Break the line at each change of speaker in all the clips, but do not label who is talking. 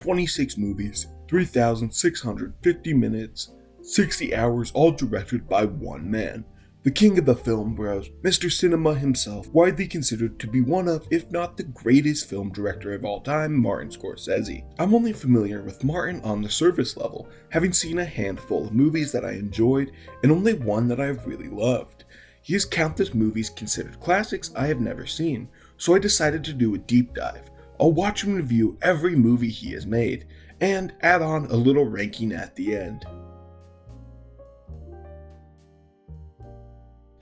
26 movies, 3,650 minutes, 60 hours, all directed by one man. The king of the film bros, Mr. Cinema himself, widely considered to be one of, if not the greatest film director of all time, Martin Scorsese. I'm only familiar with Martin on the surface level, having seen a handful of movies that I enjoyed, and only one that I really loved. He has countless movies considered classics I have never seen, so I decided to do a deep dive. I'll watch and review every movie he has made, and add on a little ranking at the end.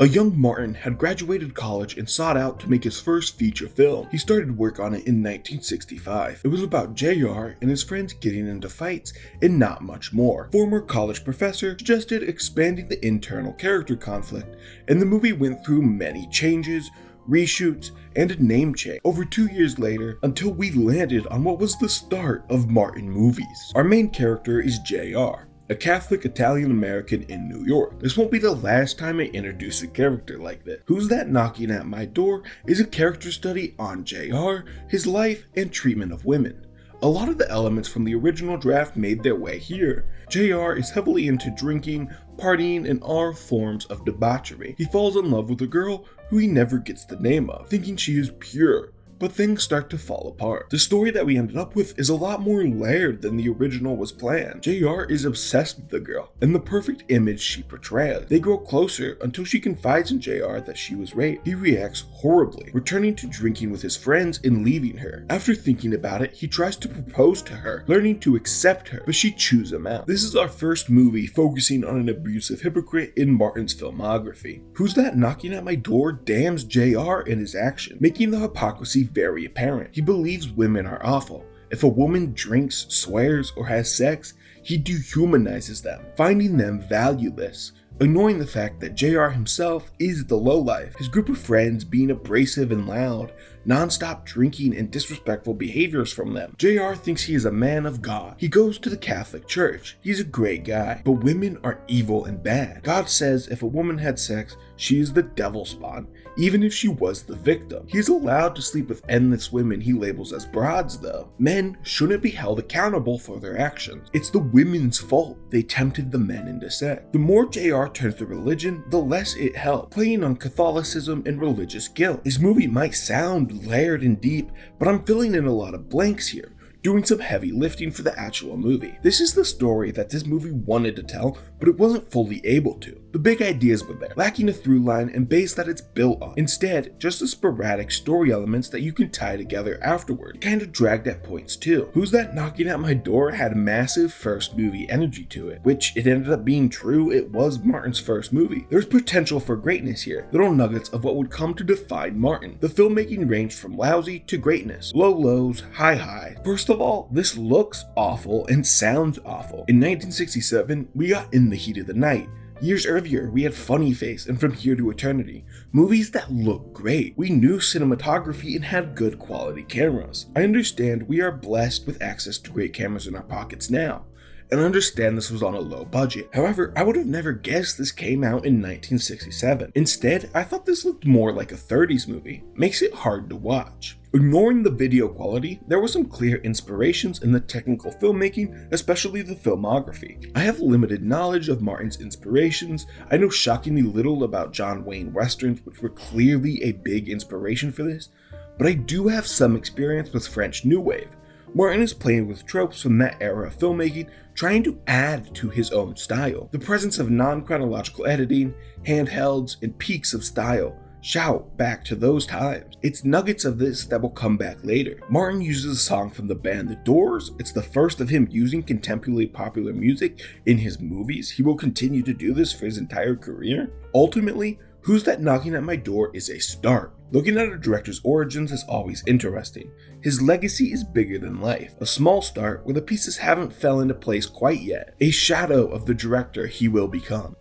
A young Martin had graduated college and sought out to make his first feature film. He started work on it in 1965. It was about JR and his friends getting into fights and not much more. Former college professor suggested expanding the internal character conflict, and the movie went through many changes, reshoots, and a name change over 2 years later until we landed on what was the start of Martin movies. Our main character is JR, a Catholic Italian American in New York. This won't be the last time I introduce a character like this. Who's That Knocking at My Door is a character study on JR, his life, and treatment of women. A lot of the elements from the original draft made their way here. JR is heavily into drinking, partying, and all forms of debauchery. He falls in love with a girl who he never gets the name of, thinking she is pure, but things start to fall apart. The story that we ended up with is a lot more layered than the original was planned. JR is obsessed with the girl and the perfect image she portrays. They grow closer until she confides in JR that she was raped. He reacts horribly, returning to drinking with his friends and leaving her. After thinking about it, he tries to propose to her, learning to accept her, but she chews him out. This is our first movie focusing on an abusive hypocrite in Martin's filmography. Who's That Knocking at My Door damns JR in his action, making the hypocrisy very apparent. He believes women are awful. If a woman drinks, swears, or has sex, he dehumanizes them, finding them valueless, ignoring the fact that JR himself is the lowlife, his group of friends being abrasive and loud, non-stop drinking and disrespectful behaviors from them. JR thinks he is a man of God. He goes to the Catholic Church. He's a great guy, but women are evil and bad. God says if a woman had sex, she is the devil's spawn, even if she was the victim. He is allowed to sleep with endless women he labels as broads though. Men shouldn't be held accountable for their actions. It's the women's fault they tempted the men into sex. The more JR turns to religion, the less it helps, playing on Catholicism and religious guilt. His movie might sound layered and deep, but I'm filling in a lot of blanks here, doing some heavy lifting for the actual movie. This is the story that this movie wanted to tell, but it wasn't fully able to. The big ideas were there, lacking a through line and base that it's built on. Instead, just the sporadic story elements that you can tie together afterward. It kind of dragged at points too. Who's That Knocking at My Door had massive first movie energy to it, which it ended up being true. It was Martin's first movie. There's potential for greatness here, little nuggets of what would come to define Martin. The filmmaking ranged from lousy to greatness, low lows, high highs. First of all, this looks awful and sounds awful. In 1967, we got In the Heat of the Night. Years earlier, we had Funny Face and From Here to Eternity, movies that look great. We knew cinematography and had good quality cameras. I understand we are blessed with access to great cameras in our pockets now, and understand this was on a low budget. However, I would have never guessed this came out in 1967. Instead, I thought this looked more like a 30s movie. Makes it hard to watch. Ignoring the video quality, there were some clear inspirations in the technical filmmaking, especially the filmography. I have limited knowledge of Martin's inspirations. I know shockingly little about John Wayne westerns, which were clearly a big inspiration for this, but I do have some experience with French New Wave. Martin is playing with tropes from that era of filmmaking, trying to add to his own style. The presence of non-chronological editing, handhelds, and peaks of style shout back to those times. It's nuggets of this that will come back later. Martin uses a song from the band The Doors. It's the first of him using contemporary popular music in his movies. He will continue to do this for his entire career. Ultimately, Who's That Knocking at My Door is a start. Looking at a director's origins is always interesting. His legacy is bigger than life. A small start where the pieces haven't fell into place quite yet. A shadow of the director he will become.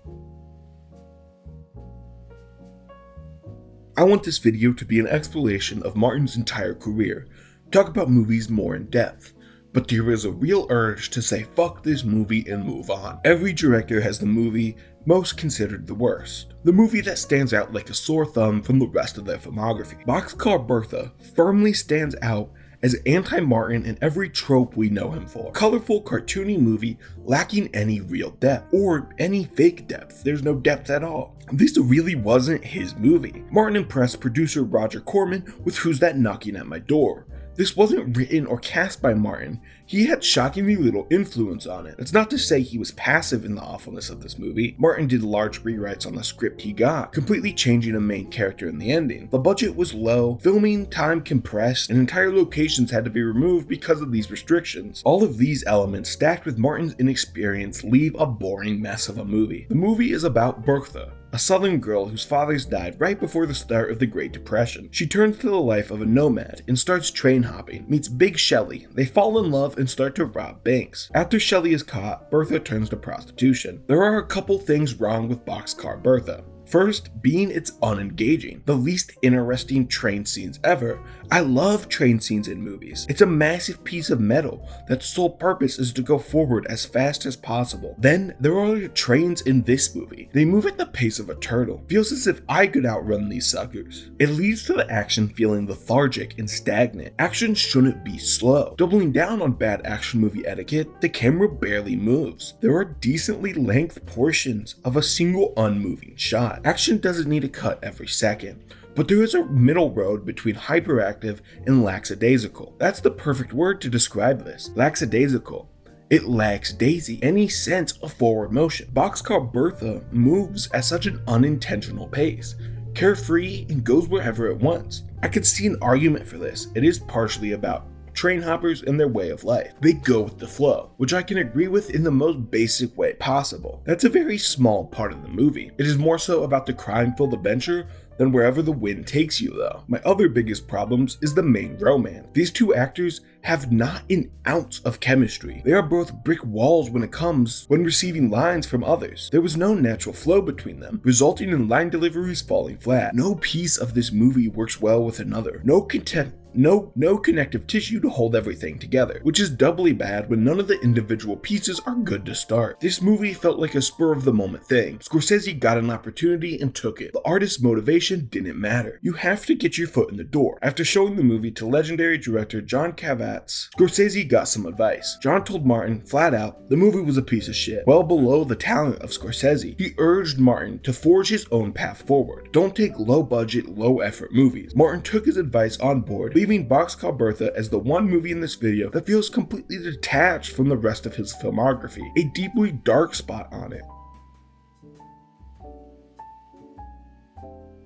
I want this video to be an exploration of Martin's entire career, talk about movies more in depth, but there is a real urge to say fuck this movie and move on. Every director has the movie most considered the worst, the movie that stands out like a sore thumb from the rest of their filmography. Boxcar Bertha firmly stands out as anti-Martin in every trope we know him for. Colorful, cartoony movie lacking any real depth, or any fake depth. There's no depth at all. This really wasn't his movie. Martin impressed producer Roger Corman with Who's That Knocking at My Door. This wasn't written or cast by Martin. He had shockingly little influence on it. That's not to say he was passive in the awfulness of this movie. Martin did large rewrites on the script he got, completely changing a main character in the ending. The budget was low, filming time compressed, and entire locations had to be removed because of these restrictions. All of these elements, stacked with Martin's inexperience, leave a boring mess of a movie. The movie is about Bertha, a southern girl whose fathers died right before the start of the Great Depression. She turns to the life of a nomad and starts train hopping, meets Big Shelley. They fall in love and start to rob banks. After Shelley is caught, Bertha turns to prostitution. There are a couple things wrong with Boxcar Bertha. First, being it's unengaging. The least interesting train scenes ever. I love train scenes in movies. It's a massive piece of metal that's sole purpose is to go forward as fast as possible. Then, there are trains in this movie. They move at the pace of a turtle. Feels as if I could outrun these suckers. It leads to the action feeling lethargic and stagnant. Action shouldn't be slow. Doubling down on bad action movie etiquette, the camera barely moves. There are decently length portions of a single unmoving shot. Action doesn't need a cut every second, but there is a middle road between hyperactive and lackadaisical. That's the perfect word to describe this. Lackadaisical. It lacks daisy any sense of forward motion. Boxcar Bertha moves at such an unintentional pace, carefree and goes wherever it wants. I could see an argument for this. It is partially about train hoppers and their way of life. They go with the flow, which I can agree with in the most basic way possible. That's a very small part of the movie. It is more so about the crime-filled adventure than wherever the wind takes you though. My other biggest problems is the main romance. These two actors have not an ounce of chemistry. They are both brick walls when receiving lines from others. There was no natural flow between them, resulting in line deliveries falling flat. No piece of this movie works well with another. No connective tissue to hold everything together, which is doubly bad when none of the individual pieces are good to start. This movie felt like a spur-of-the-moment thing. Scorsese got an opportunity and took it. The artist's motivation didn't matter. You have to get your foot in the door. After showing the movie to legendary director John Cassavetes, Scorsese got some advice. John told Martin flat out the movie was a piece of shit, well below the talent of Scorsese. He urged Martin to forge his own path forward. Don't take low-budget, low-effort movies. Martin took his advice on board, leaving Boxcar Bertha as the one movie in this video that feels completely detached from the rest of his filmography, a deeply dark spot on it.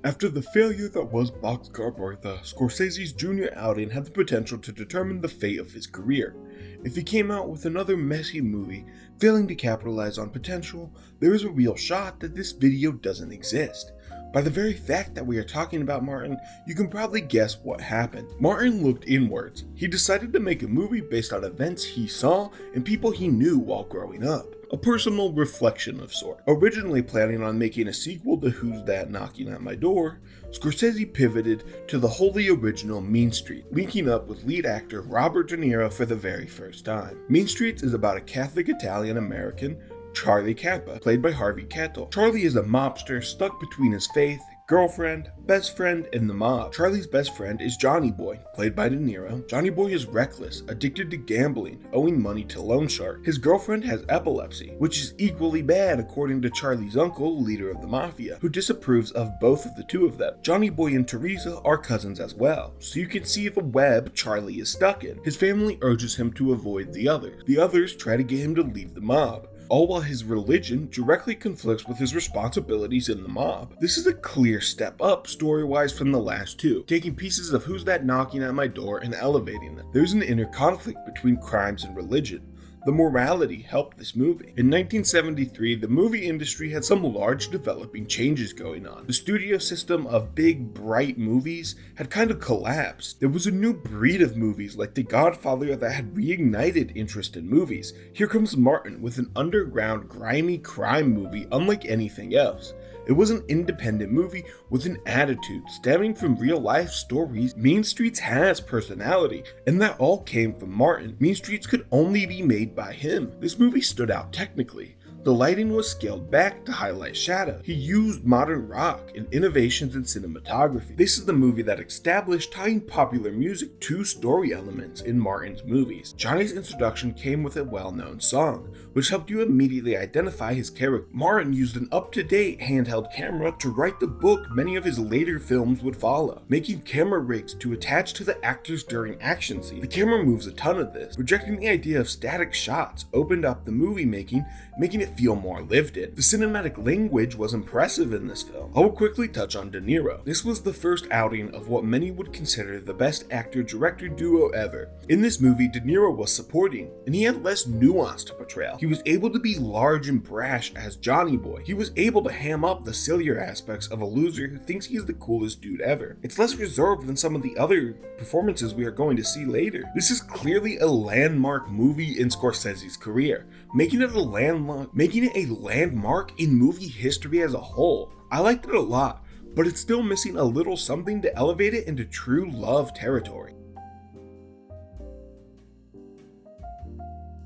After the failure that was Boxcar Bertha, Scorsese's junior outing had the potential to determine the fate of his career. If he came out with another messy movie, failing to capitalize on potential, there is a real shot that this video doesn't exist. By the very fact that we are talking about Martin, you can probably guess what happened. Martin looked inwards. He decided to make a movie based on events he saw and people he knew while growing up. A personal reflection of sort. Originally planning on making a sequel to Who's That Knocking at My Door, Scorsese pivoted to the wholly original Mean Streets, linking up with lead actor Robert De Niro for the very first time. Mean Streets is about a Catholic Italian-American, Charlie Kappa, played by Harvey Keitel. Charlie is a mobster stuck between his faith, girlfriend, best friend, and the mob. Charlie's best friend is Johnny Boy, played by De Niro. Johnny Boy is reckless, addicted to gambling, owing money to loan shark. His girlfriend has epilepsy, which is equally bad according to Charlie's uncle, leader of the mafia, who disapproves of both of the two of them. Johnny Boy and Teresa are cousins as well, so you can see the web Charlie is stuck in. His family urges him to avoid the others. The others try to get him to leave the mob, all while his religion directly conflicts with his responsibilities in the mob. This is a clear step up story-wise from the last two, taking pieces of Who's That Knocking at My Door and elevating them. There's an inner conflict between crimes and religion. The morality helped this movie. In 1973, the movie industry had some large developing changes going on. The studio system of big, bright movies had kind of collapsed. There was a new breed of movies like The Godfather that had reignited interest in movies. Here comes Martin with an underground, grimy crime movie unlike anything else. It was an independent movie with an attitude stemming from real-life stories. Mean Streets has personality, and that all came from Martin. Mean Streets could only be made by him. This movie stood out technically. The lighting was scaled back to highlight shadow. He used modern rock and innovations in cinematography. This is the movie that established tying popular music to story elements in Martin's movies. Johnny's introduction came with a well-known song, which helped you immediately identify his character. Martin used an up-to-date handheld camera to write the book many of his later films would follow, making camera rigs to attach to the actors during action scenes. The camera moves a ton of this. Rejecting the idea of static shots opened up the movie making it feel more lived in. The cinematic language was impressive in this film. I will quickly touch on De Niro. This was the first outing of what many would consider the best actor-director duo ever. In this movie, De Niro was supporting, and he had less nuance to portrayal. He was able to be large and brash as Johnny Boy. He was able to ham up the sillier aspects of a loser who thinks he's the coolest dude ever. It's less reserved than some of the other performances we are going to see later. This is clearly a landmark movie in Scorsese's career, making it a landmark in movie history as a whole. I liked it a lot, but it's still missing a little something to elevate it into true love territory.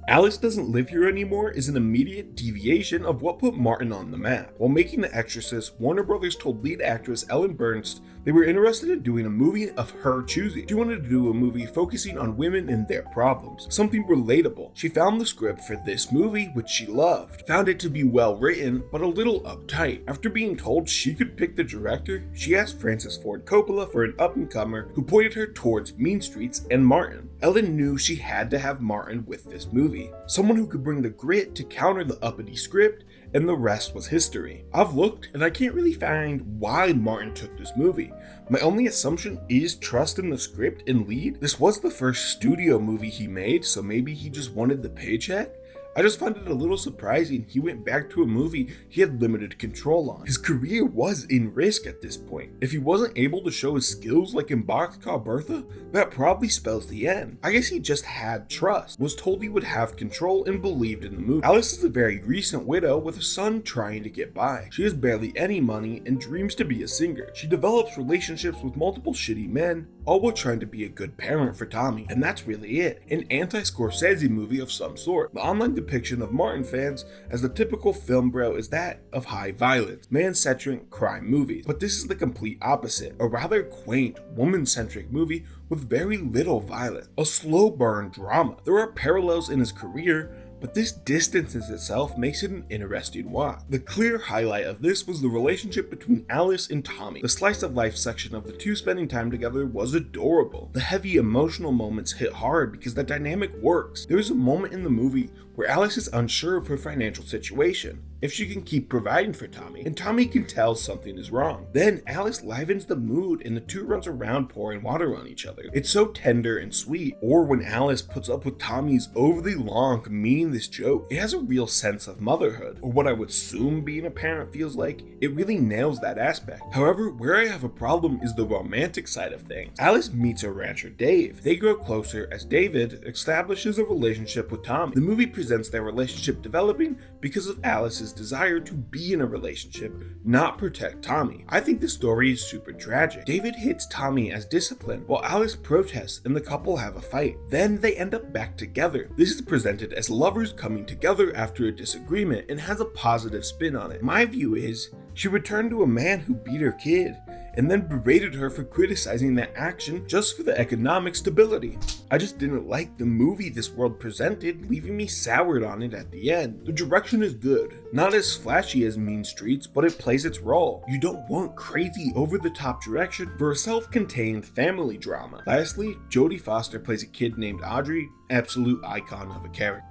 Alice Doesn't Live Here Anymore is an immediate deviation of what put Martin on the map. While making The Exorcist, Warner Brothers told lead actress Ellen Burstyn they were interested in doing a movie of her choosing. She wanted to do a movie focusing on women and their problems, something relatable. She found the script for this movie, which she loved, found it to be well written, but a little uptight. After being told she could pick the director, she asked Francis Ford Coppola for an up-and-comer who pointed her towards Mean Streets and Martin. Ellen knew she had to have Martin with this movie, someone who could bring the grit to counter the uppity script, and the rest was history. I've looked, and I can't really find why Martin took this movie. My only assumption is trust in the script and lead. This was the first studio movie he made, so maybe he just wanted the paycheck? I just find it a little surprising he went back to a movie he had limited control on. His career was in risk at this point. If he wasn't able to show his skills like in Boxcar Bertha, that probably spells the end. I guess he just had trust, was told he would have control, and believed in the movie. Alice is a very recent widow with a son trying to get by. She has barely any money and dreams to be a singer. She develops relationships with multiple shitty men, all while trying to be a good parent for Tommy. And that's really it. An anti-Scorsese movie of some sort. The online depiction of Martin fans as the typical film bro is that of high violence, man-centric crime movies. But this is the complete opposite. A rather quaint, woman-centric movie with very little violence. A slow burn drama. There are parallels in his career, but this distances itself makes it an interesting watch. The clear highlight of this was the relationship between Alice and Tommy. The slice of life section of the two spending time together was adorable. The heavy emotional moments hit hard because the dynamic works. There is a moment in the movie where Alice is unsure of her financial situation, if she can keep providing for Tommy, and Tommy can tell something is wrong. Then Alice livens the mood and the two runs around pouring water on each other. It's so tender and sweet. Or when Alice puts up with Tommy's overly long, meaningless joke, it has a real sense of motherhood, or what I would assume being a parent feels like. It really nails that aspect. However, where I have a problem is the romantic side of things. Alice meets her rancher Dave. They grow closer as David establishes a relationship with Tommy. The movie presents their relationship developing because of Alice's desire to be in a relationship, not protect Tommy. I think the story is super tragic. David hits Tommy as discipline, while Alice protests and the couple have a fight. Then they end up back together. This is presented as lovers coming together after a disagreement and has a positive spin on it. My view is, she returned to a man who beat her kid, and then berated her for criticizing that action just for the economic stability. I just didn't like the movie this world presented, leaving me soured on it at the end. The direction is good, not as flashy as Mean Streets, but it plays its role. You don't want crazy over-the-top direction for a self-contained family drama. Lastly, Jodie Foster plays a kid named Audrey, absolute icon of a character.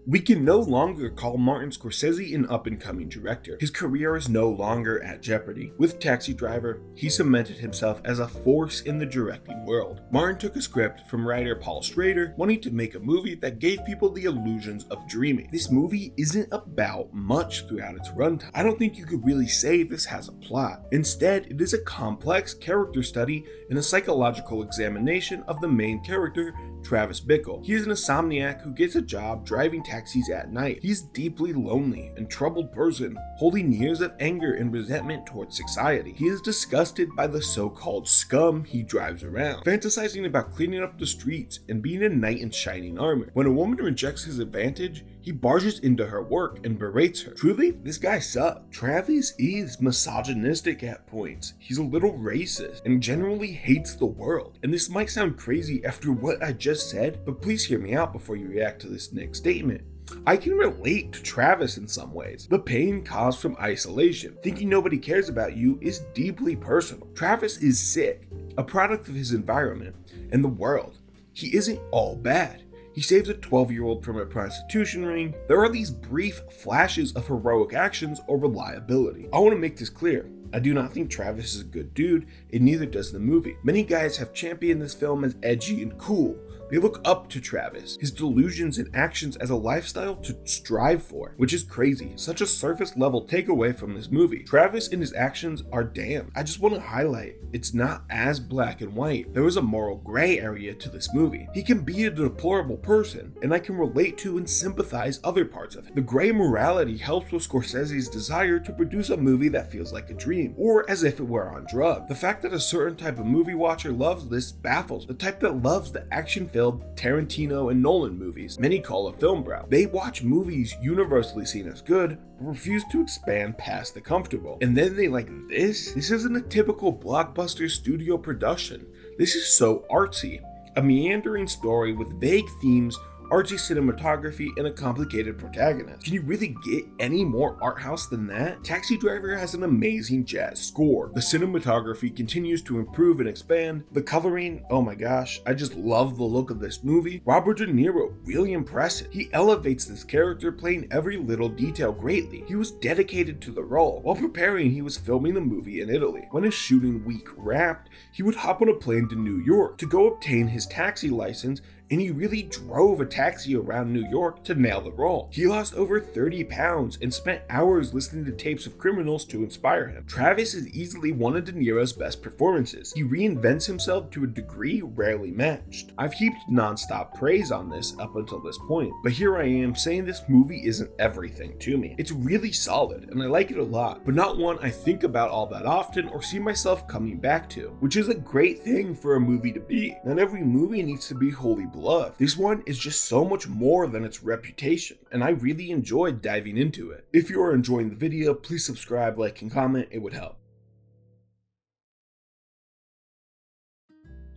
We can no longer call Martin Scorsese an up-and-coming director. His career is no longer at jeopardy. With Taxi Driver, he cemented himself as a force in the directing world. Martin took a script from writer Paul Schrader, wanting to make a movie that gave people the illusions of dreaming. This movie isn't about much throughout its runtime. I don't think you could really say this has a plot. Instead, it is a complex character study and a psychological examination of the main character Travis Bickle. He is an insomniac who gets a job driving taxis at night. He's deeply lonely and troubled person, holding years of anger and resentment towards society. He is disgusted by the so-called scum he drives around, fantasizing about cleaning up the streets and being a knight in shining armor. When a woman rejects his advantage, he barges into her work and berates her. Truly, this guy sucks. Travis is misogynistic at points. He's a little racist and generally hates the world. And this might sound crazy after what I just said, but please hear me out before you react to this next statement. I can relate to Travis in some ways. The pain caused from isolation, thinking nobody cares about you, is deeply personal. Travis is sick, a product of his environment and the world. He isn't all bad. He saves a 12-year-old from a prostitution ring. There are these brief flashes of heroic actions or reliability. I want to make this clear. I do not think Travis is a good dude, and neither does the movie. Many guys have championed this film as edgy and cool. They look up to Travis, his delusions and actions as a lifestyle to strive for, which is crazy. Such a surface level takeaway from this movie. Travis and his actions are damned. I just want to highlight, it's not as black and white. There is a moral gray area to this movie. He can be a deplorable person, and I can relate to and sympathize other parts of it. The gray morality helps with Scorsese's desire to produce a movie that feels like a dream, or as if it were on drugs. The fact that a certain type of movie watcher loves this baffles. The type that loves the action-filled Tarantino and Nolan movies many call a film brow. They watch movies universally seen as good, but refuse to expand past the comfortable. And then they like this? This isn't a typical blockbuster studio production. This is so artsy. A meandering story with vague themes, artsy cinematography, and a complicated protagonist. Can you really get any more art house than that? Taxi Driver has an amazing jazz score. The cinematography continues to improve and expand. The coloring, oh my gosh, I just love the look of this movie. Robert De Niro, really impressive. He elevates this character, playing every little detail greatly. He was dedicated to the role. While preparing, he was filming the movie in Italy. When his shooting week wrapped, he would hop on a plane to New York to go obtain his taxi license, and he really drove a taxi around New York to nail the role. He lost over 30 pounds and spent hours listening to tapes of criminals to inspire him. Travis is easily one of De Niro's best performances. He reinvents himself to a degree rarely matched. I've heaped non-stop praise on this up until this point, but here I am saying this movie isn't everything to me. It's really solid, and I like it a lot, but not one I think about all that often or see myself coming back to, which is a great thing for a movie to be. Not every movie needs to be wholly beloved. This one is just so much more than its reputation, and I really enjoyed diving into it. If you are enjoying the video, please subscribe, like, and comment. It would help.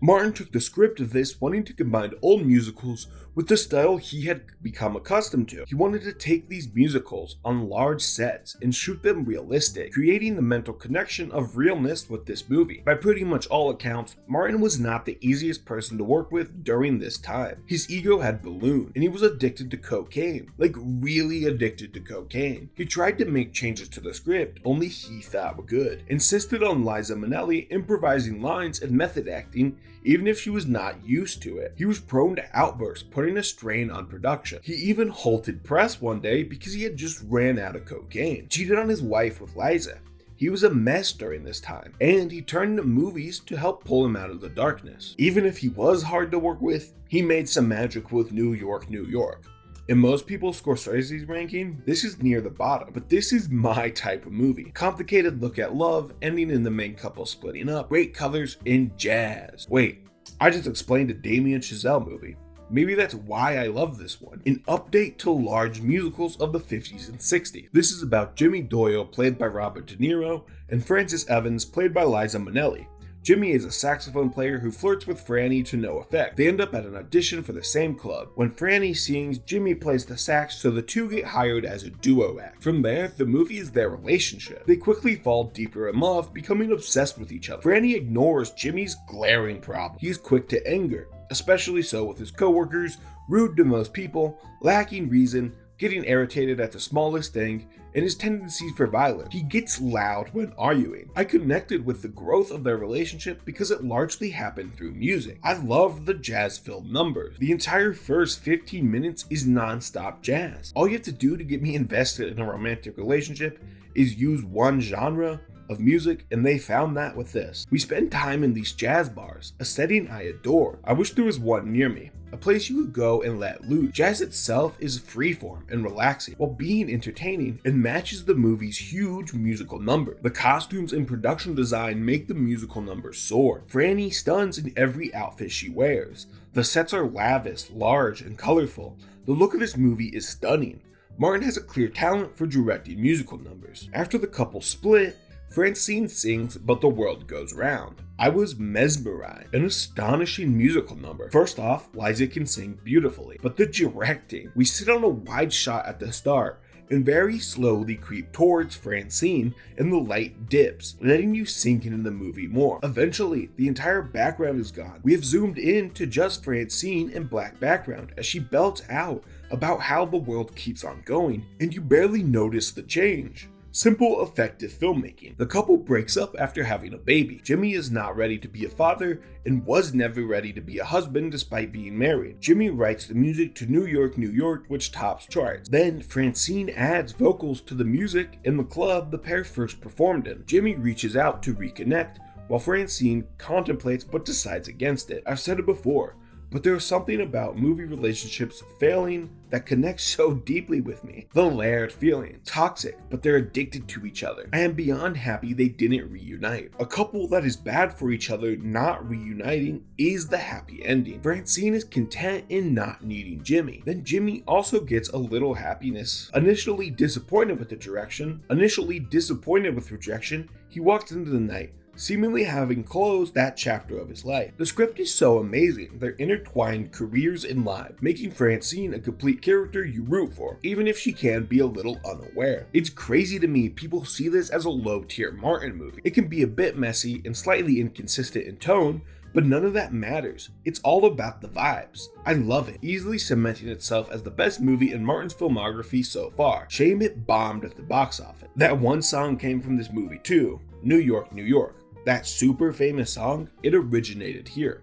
Martin took the script of this wanting to combine old musicals with the style he had become accustomed to. He wanted to take these musicals on large sets and shoot them realistic, creating the mental connection of realness with this movie. By pretty much all accounts, Martin was not the easiest person to work with during this time. His ego had ballooned, and he was addicted to cocaine, like really addicted to cocaine. He tried to make changes to the script only he thought were good, insisted on Liza Minnelli improvising lines and method acting even if she was not used to it. He was prone to outbursts, putting a strain on production. He even halted press one day because he had just ran out of cocaine. Cheated on his wife with Liza. He was a mess during this time, and he turned to movies to help pull him out of the darkness. Even if he was hard to work with, he made some magic with New York, New York. In most people's Scorsese's ranking, this is near the bottom, but this is my type of movie. Complicated look at love, ending in the main couple splitting up, great colors, and jazz. Wait, I just explained a Damien Chazelle movie. Maybe that's why I love this one. An update to large musicals of the 50s and 60s. This is about Jimmy Doyle, played by Robert De Niro, and Frances Evans, played by Liza Minnelli. Jimmy is a saxophone player who flirts with Franny to no effect. They end up at an audition for the same club. When Franny sings, Jimmy plays the sax, so the two get hired as a duo act. From there, the movie is their relationship. They quickly fall deeper in love, becoming obsessed with each other. Franny ignores Jimmy's glaring problem. He is quick to anger, especially so with his coworkers, rude to most people, lacking reason, getting irritated at the smallest thing, and his tendencies for violence. He gets loud when arguing. I connected with the growth of their relationship because it largely happened through music. I love the jazz-filled numbers. The entire first 15 minutes is non-stop jazz. All you have to do to get me invested in a romantic relationship is use one genre, of music, and they found that with this. We spend time in these jazz bars, a setting I adore. I wish there was one near me, a place you could go and let loose. Jazz itself is freeform and relaxing, while being entertaining and matches the movie's huge musical number. The costumes and production design make the musical number soar. Franny stuns in every outfit she wears. The sets are lavish, large, and colorful. The look of this movie is stunning. Martin has a clear talent for directing musical numbers. After the couple split, Francine sings But the World Goes Round. I was mesmerized. An astonishing musical number. First off, Liza can sing beautifully, but the directing. We sit on a wide shot at the start and very slowly creep towards Francine, and the light dips, letting you sink into the movie more. Eventually, the entire background is gone. We have zoomed in to just Francine in black background as she belts out about how the world keeps on going, and you barely notice the change. Simple, effective filmmaking. The couple breaks up after having a baby. Jimmy is not ready to be a father and was never ready to be a husband despite being married. Jimmy writes the music to New York, New York, which tops charts. Then Francine adds vocals to the music in the club the pair first performed in. Jimmy reaches out to reconnect, while Francine contemplates but decides against it. I've said it before, but there is something about movie relationships failing that connects so deeply with me. The layered feeling. Toxic, but they're addicted to each other. I am beyond happy they didn't reunite. A couple that is bad for each other not reuniting is the happy ending. Francine is content in not needing Jimmy. Then Jimmy also gets a little happiness. Initially disappointed with rejection, he walks into the night, seemingly having closed that chapter of his life. The script is so amazing, their intertwined careers and lives, making Francine a complete character you root for, even if she can be a little unaware. It's crazy to me people see this as a low-tier Martin movie. It can be a bit messy and slightly inconsistent in tone, but none of that matters. It's all about the vibes. I love it, easily cementing itself as the best movie in Martin's filmography so far. Shame it bombed at the box office. That one song came from this movie too, New York, New York. That super famous song, it originated here.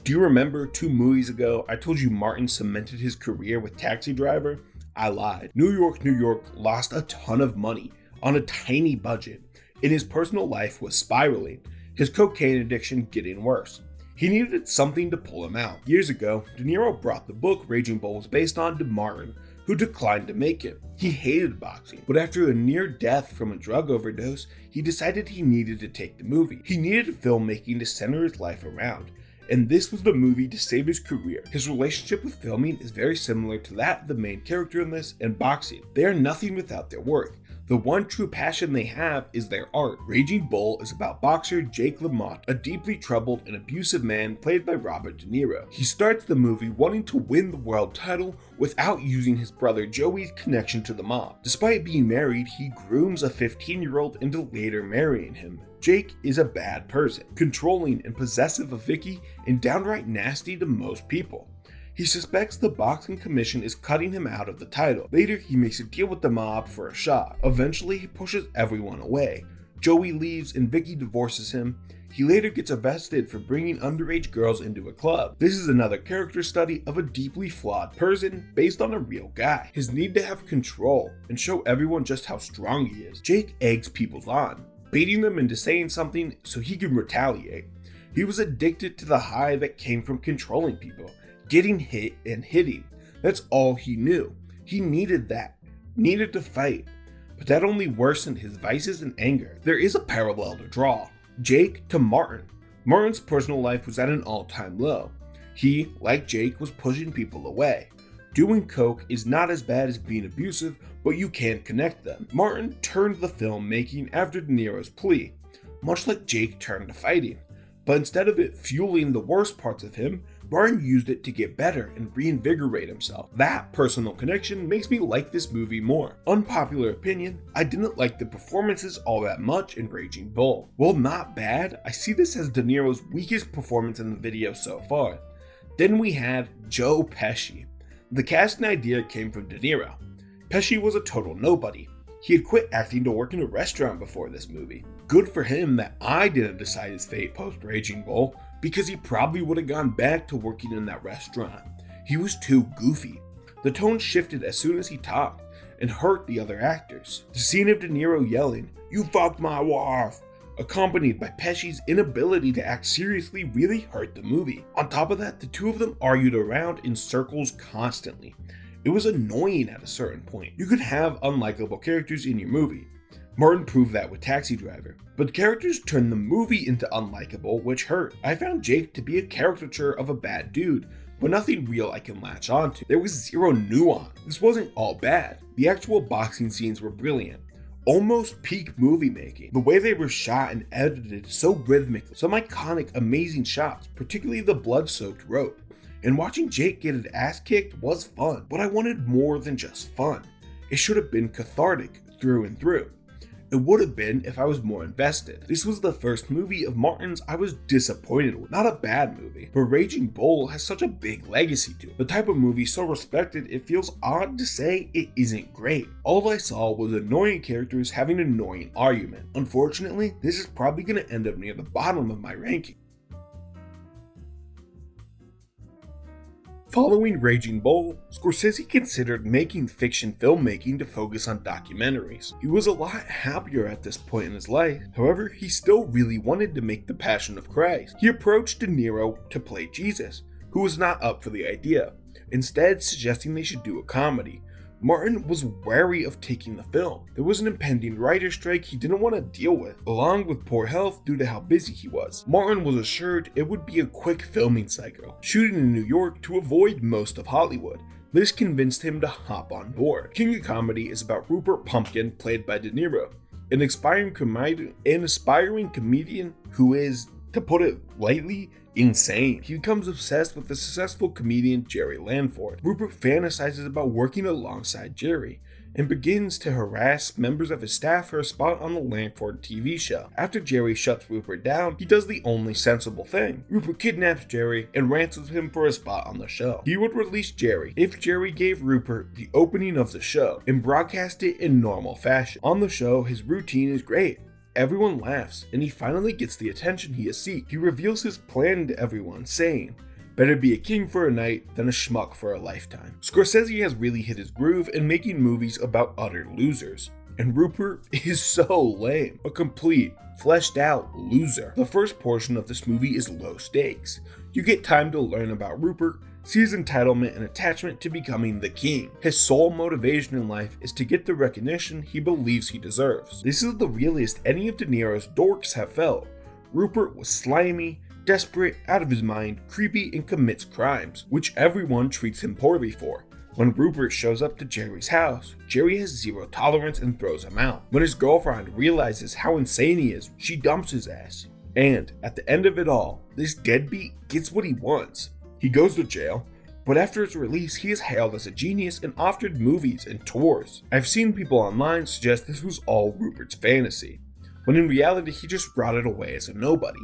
Do you remember 2 movies ago I told you Martin cemented his career with Taxi Driver? I lied. New York, New York lost a ton of money on a tiny budget, and his personal life was spiraling, his cocaine addiction getting worse. He needed something to pull him out. Years ago, De Niro brought the book Raging Bull was based on to Martin, who declined to make it. He hated boxing, but after a near death from a drug overdose, he decided he needed to take the movie. He needed filmmaking to center his life around, and this was the movie to save his career. His relationship with filming is very similar to that of the main character in this and boxing. They are nothing without their work. The one true passion they have is their art. Raging Bull is about boxer Jake LaMotte, a deeply troubled and abusive man played by Robert De Niro. He starts the movie wanting to win the world title without using his brother Joey's connection to the mob. Despite being married, he grooms a 15-year-old into later marrying him. Jake is a bad person, controlling and possessive of Vicky and downright nasty to most people. He suspects the boxing commission is cutting him out of the title. Later, he makes a deal with the mob for a shot. Eventually, he pushes everyone away. Joey leaves and Vicky divorces him. He later gets arrested for bringing underage girls into a club. This is another character study of a deeply flawed person based on a real guy. His need to have control and show everyone just how strong he is. Jake eggs people on, baiting them into saying something so he can retaliate. He was addicted to the high that came from controlling people. Getting hit and hitting. That's all he knew. He needed that. Needed to fight. But that only worsened his vices and anger. There is a parallel to draw. Jake to Martin. Martin's personal life was at an all-time low. He, like Jake, was pushing people away. Doing coke is not as bad as being abusive, but you can't connect them. Martin turned the film making after De Niro's plea, much like Jake turned to fighting. But instead of it fueling the worst parts of him, Martin used it to get better and reinvigorate himself. That personal connection makes me like this movie more. Unpopular opinion, I didn't like the performances all that much in Raging Bull. While not bad, I see this as De Niro's weakest performance in the video so far. Then we had Joe Pesci. The casting idea came from De Niro. Pesci was a total nobody. He had quit acting to work in a restaurant before this movie. Good for him that I didn't decide his fate post Raging Bull, because he probably would have gone back to working in that restaurant. He was too goofy. The tone shifted as soon as he talked, and hurt the other actors. The scene of De Niro yelling, "You fucked my wife," accompanied by Pesci's inability to act seriously, really hurt the movie. On top of that, the two of them argued around in circles constantly. It was annoying at a certain point. You could have unlikable characters in your movie. Martin proved that with Taxi Driver. But characters turned the movie into unlikable, which hurt. I found Jake to be a caricature of a bad dude, but nothing real I can latch onto. There was zero nuance. This wasn't all bad. The actual boxing scenes were brilliant. Almost peak movie making. The way they were shot and edited so rhythmically. Some iconic, amazing shots, particularly the blood-soaked rope. And watching Jake get his ass kicked was fun, but I wanted more than just fun. It should have been cathartic through and through. It would have been if I was more invested. This was the first movie of Martin's I was disappointed with. Not a bad movie, but Raging Bull has such a big legacy to it. The type of movie so respected it feels odd to say it isn't great. All I saw was annoying characters having an annoying argument. Unfortunately, this is probably going to end up near the bottom of my ranking. Following Raging Bull, Scorsese considered making fiction filmmaking to focus on documentaries. He was a lot happier at this point in his life, however, he still really wanted to make The Passion of Christ. He approached De Niro to play Jesus, who was not up for the idea, instead suggesting they should do a comedy. Martin was wary of taking the film. There was an impending writer's strike he didn't want to deal with, along with poor health due to how busy he was. Martin was assured it would be a quick filming cycle, shooting in New York to avoid most of Hollywood. This convinced him to hop on board. King of Comedy is about Rupert Pumpkin, played by De Niro, an aspiring comedian who is, to put it lightly, insane. He becomes obsessed with the successful comedian Jerry Lanford. Rupert fantasizes about working alongside Jerry and begins to harass members of his staff for a spot on the Lanford TV show. After Jerry shuts Rupert down, he does the only sensible thing. Rupert kidnaps Jerry and ransoms him for a spot on the show. He would release Jerry if Jerry gave Rupert the opening of the show and broadcast it in normal fashion. On the show, his routine is great. Everyone laughs, and he finally gets the attention he is seeking. He reveals his plan to everyone, saying, "Better be a king for a night than a schmuck for a lifetime." Scorsese has really hit his groove in making movies about utter losers, and Rupert is so lame, a complete, fleshed out loser. The first portion of this movie is low stakes. You get time to learn about Rupert, see his entitlement and attachment to becoming the king. His sole motivation in life is to get the recognition he believes he deserves. This is the realest any of De Niro's dorks have felt. Rupert was slimy, desperate, out of his mind, creepy, and commits crimes, which everyone treats him poorly for. When Rupert shows up to Jerry's house, Jerry has zero tolerance and throws him out. When his girlfriend realizes how insane he is, she dumps his ass. And at the end of it all, this deadbeat gets what he wants. He goes to jail, but after his release, he is hailed as a genius and offered movies and tours. I've seen people online suggest this was all Rupert's fantasy, when in reality he just rotted away as a nobody.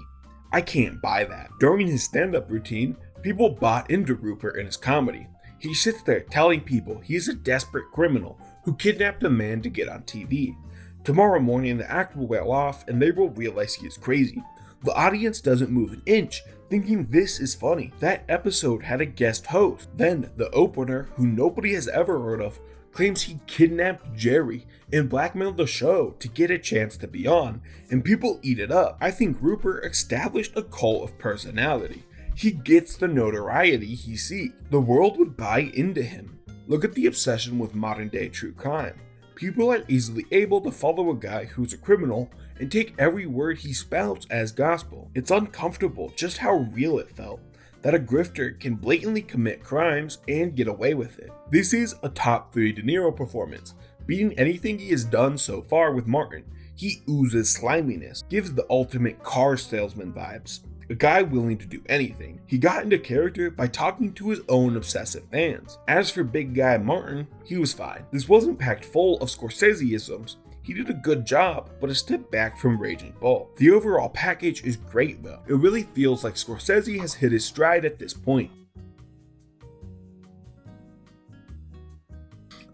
I can't buy that. During his stand-up routine, people bought into Rupert and his comedy. He sits there telling people he is a desperate criminal who kidnapped a man to get on TV. Tomorrow morning the act will wear off and they will realize he is crazy. The audience doesn't move an inch, thinking this is funny. That episode had a guest host. Then the opener, who nobody has ever heard of, claims he kidnapped Jerry and blackmailed the show to get a chance to be on, and people eat it up. I think Rupert established a cult of personality. He gets the notoriety he seeks. The world would buy into him. Look at the obsession with modern day true crime. People are easily able to follow a guy who's a criminal and take every word he spouts as gospel. It's uncomfortable just how real it felt, that a grifter can blatantly commit crimes and get away with it. This is a top 3 De Niro performance, beating anything he has done so far with Martin. He oozes sliminess, gives the ultimate car salesman vibes, a guy willing to do anything. He got into character by talking to his own obsessive fans. As for big guy Martin, he was fine. This wasn't packed full of Scorsese-isms. He did a good job, but a step back from Raging Bull. The overall package is great though. It really feels like Scorsese has hit his stride at this point.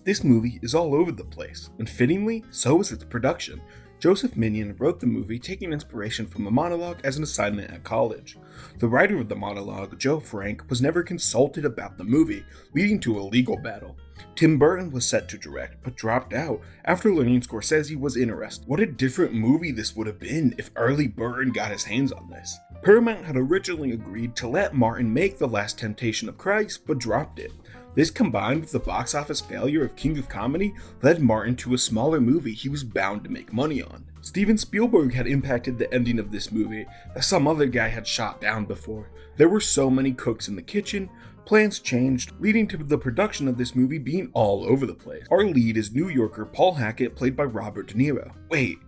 This movie is all over the place, and fittingly, so is its production. Joseph Minion wrote the movie taking inspiration from a monologue as an assignment at college. The writer of the monologue, Joe Frank, was never consulted about the movie, leading to a legal battle. Tim Burton was set to direct, but dropped out after learning Scorsese was interested. What a different movie this would have been if early Burton got his hands on this. Paramount had originally agreed to let Martin make The Last Temptation of Christ, but dropped it. This, combined with the box office failure of King of Comedy, led Martin to a smaller movie he was bound to make money on. Steven Spielberg had impacted the ending of this movie that some other guy had shot down before. There were so many cooks in the kitchen, plans changed, leading to the production of this movie being all over the place. Our lead is New Yorker Paul Hackett, played by Robert De Niro. Wait,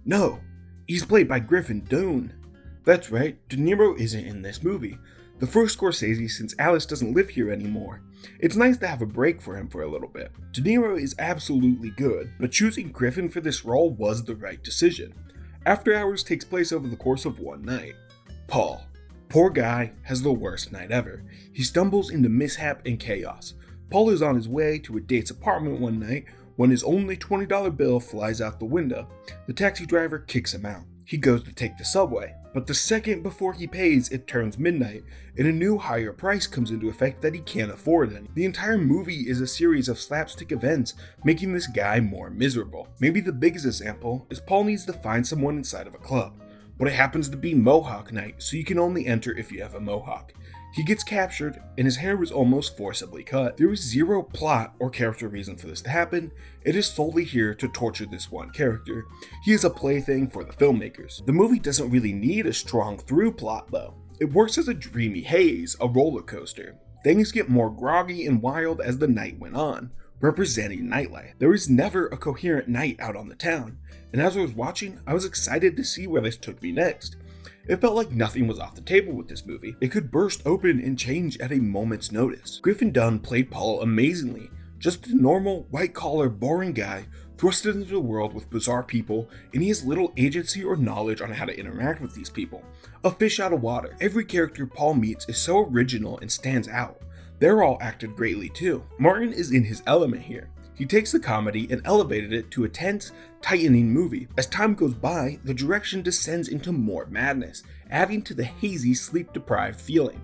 no, he's played by Griffin Dunne. That's right, De Niro isn't in this movie. The first Scorsese since Alice doesn't live here anymore. It's nice to have a break for him for a little bit. De Niro is absolutely good, but choosing Griffin for this role was the right decision. After Hours takes place over the course of one night. Paul, poor guy, has the worst night ever. He stumbles into mishap and chaos. Paul is on his way to a date's apartment one night when his only $20 bill flies out the window. The taxi driver kicks him out. He goes to take the subway, but the second before he pays, it turns midnight, and a new higher price comes into effect that he can't afford any. The entire movie is a series of slapstick events, making this guy more miserable. Maybe the biggest example is Paul needs to find someone inside of a club, but it happens to be Mohawk night, so you can only enter if you have a mohawk. He gets captured, and his hair is almost forcibly cut. There is zero plot or character reason for this to happen. It is solely here to torture this one character. He is a plaything for the filmmakers. The movie doesn't really need a strong through plot though. It works as a dreamy haze, a roller coaster. Things get more groggy and wild as the night went on, representing nightlife. There is never a coherent night out on the town, and as I was watching, I was excited to see where this took me next. It felt like nothing was off the table with this movie. It could burst open and change at a moment's notice. Griffin Dunne played Paul amazingly. Just a normal, white-collar, boring guy thrusted into the world with bizarre people, and he has little agency or knowledge on how to interact with these people. A fish out of water. Every character Paul meets is so original and stands out. They're all acted greatly too. Martin is in his element here. He takes the comedy and elevated it to a tense, tightening movie. As time goes by, the direction descends into more madness, adding to the hazy, sleep-deprived feeling.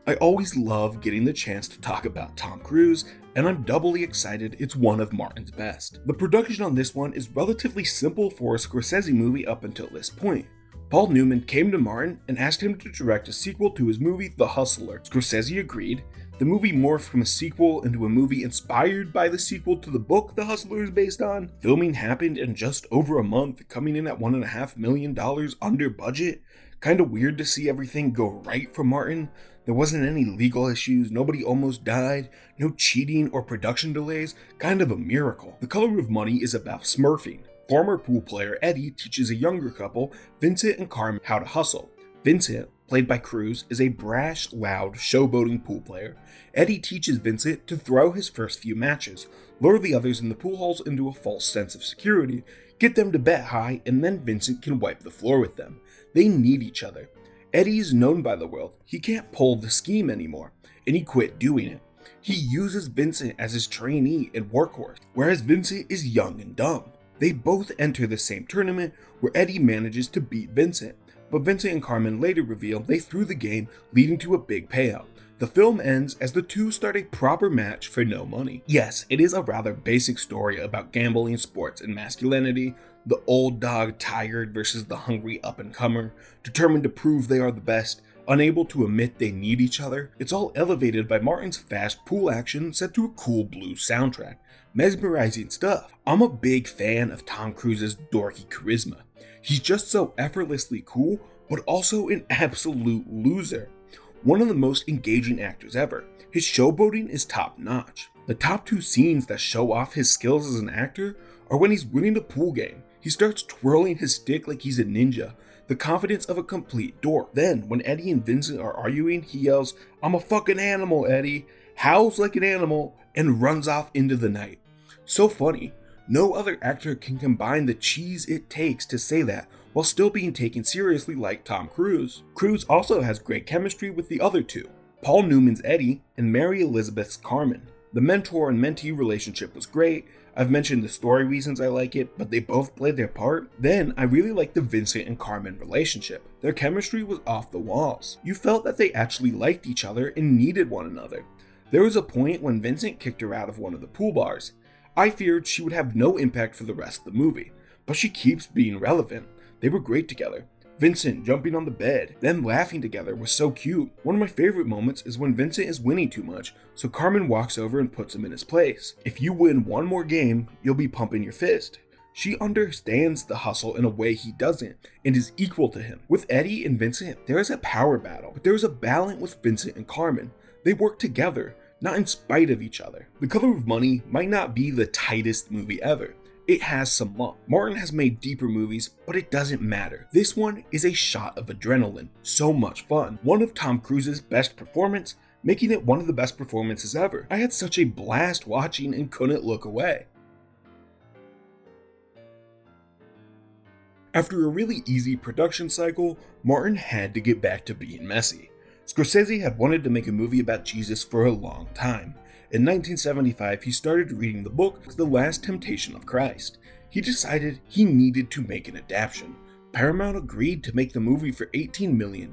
I always love getting the chance to talk about Tom Cruise, and I'm doubly excited it's one of Martin's best. The production on this one is relatively simple for a Scorsese movie up until this point. Paul Newman came to Martin and asked him to direct a sequel to his movie The Hustler. Scorsese agreed. The movie morphed from a sequel into a movie inspired by the sequel to the book The Hustler is based on. Filming happened in just over a month, coming in at $1.5 million under budget. Kinda weird to see everything go right for Martin. There wasn't any legal issues, nobody almost died, no cheating or production delays, kind of a miracle. The Color of Money is about smurfing. Former pool player Eddie teaches a younger couple, Vincent and Carmen, how to hustle. Vincent, played by Cruise, is a brash, loud, showboating pool player. Eddie teaches Vincent to throw his first few matches, lure the others in the pool halls into a false sense of security, get them to bet high, and then Vincent can wipe the floor with them. They need each other. Eddie is known by the world. He can't pull the scheme anymore, and he quit doing it. He uses Vincent as his trainee and workhorse, whereas Vincent is young and dumb. They both enter the same tournament where Eddie manages to beat Vincent, but Vincent and Carmen later reveal they threw the game, leading to a big payout. The film ends as the two start a proper match for no money. Yes, it is a rather basic story about gambling, sports, and masculinity. The old dog tired versus the hungry up-and-comer, determined to prove they are the best, unable to admit they need each other. It's all elevated by Martin's fast pool action set to a cool blues soundtrack. Mesmerizing stuff. I'm a big fan of Tom Cruise's dorky charisma. He's just so effortlessly cool, but also an absolute loser. One of the most engaging actors ever. His showboating is top notch. The top two scenes that show off his skills as an actor are when he's winning the pool game. He starts twirling his stick like he's a ninja, the confidence of a complete dork. Then, when Eddie and Vincent are arguing, he yells, "I'm a fucking animal, Eddie," howls like an animal, and runs off into the night. So funny. No other actor can combine the cheese it takes to say that while still being taken seriously like Tom Cruise. Cruise also has great chemistry with the other two, Paul Newman's Eddie and Mary Elizabeth's Carmen. The mentor and mentee relationship was great. I've mentioned the story reasons I like it, but they both played their part. Then I really liked the Vincent and Carmen relationship. Their chemistry was off the walls. You felt that they actually liked each other and needed one another. There was a point when Vincent kicked her out of one of the pool bars. I feared she would have no impact for the rest of the movie, but she keeps being relevant. They were great together. Vincent jumping on the bed, them laughing together was so cute. One of my favorite moments is when Vincent is winning too much, so Carmen walks over and puts him in his place. If you win one more game, you'll be pumping your fist. She understands the hustle in a way he doesn't, and is equal to him. With Eddie and Vincent, there is a power battle, but there is a balance with Vincent and Carmen. They work together, not in spite of each other. The Color of Money might not be the tightest movie ever. It has some lump. Martin has made deeper movies, but it doesn't matter. This one is a shot of adrenaline. So much fun. One of Tom Cruise's best performance, making it one of the best performances ever. I had such a blast watching and couldn't look away. After a really easy production cycle, Martin had to get back to being messy. Scorsese had wanted to make a movie about Jesus for a long time. In 1975, he started reading the book The Last Temptation of Christ. He decided he needed to make an adaptation. Paramount agreed to make the movie for $18 million.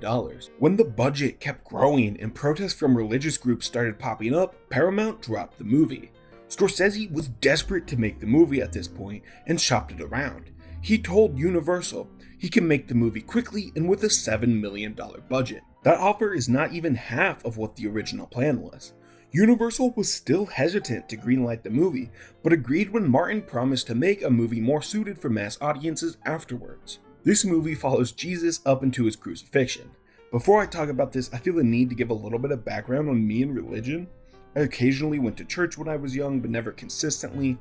When the budget kept growing and protests from religious groups started popping up, Paramount dropped the movie. Scorsese was desperate to make the movie at this point and shopped it around. He told Universal he can make the movie quickly and with a $7 million budget. That offer is not even half of what the original plan was. Universal was still hesitant to greenlight the movie, but agreed when Martin promised to make a movie more suited for mass audiences afterwards. This movie follows Jesus up into his crucifixion. Before I talk about this, I feel the need to give a little bit of background on me and religion. I occasionally went to church when I was young, but never consistently.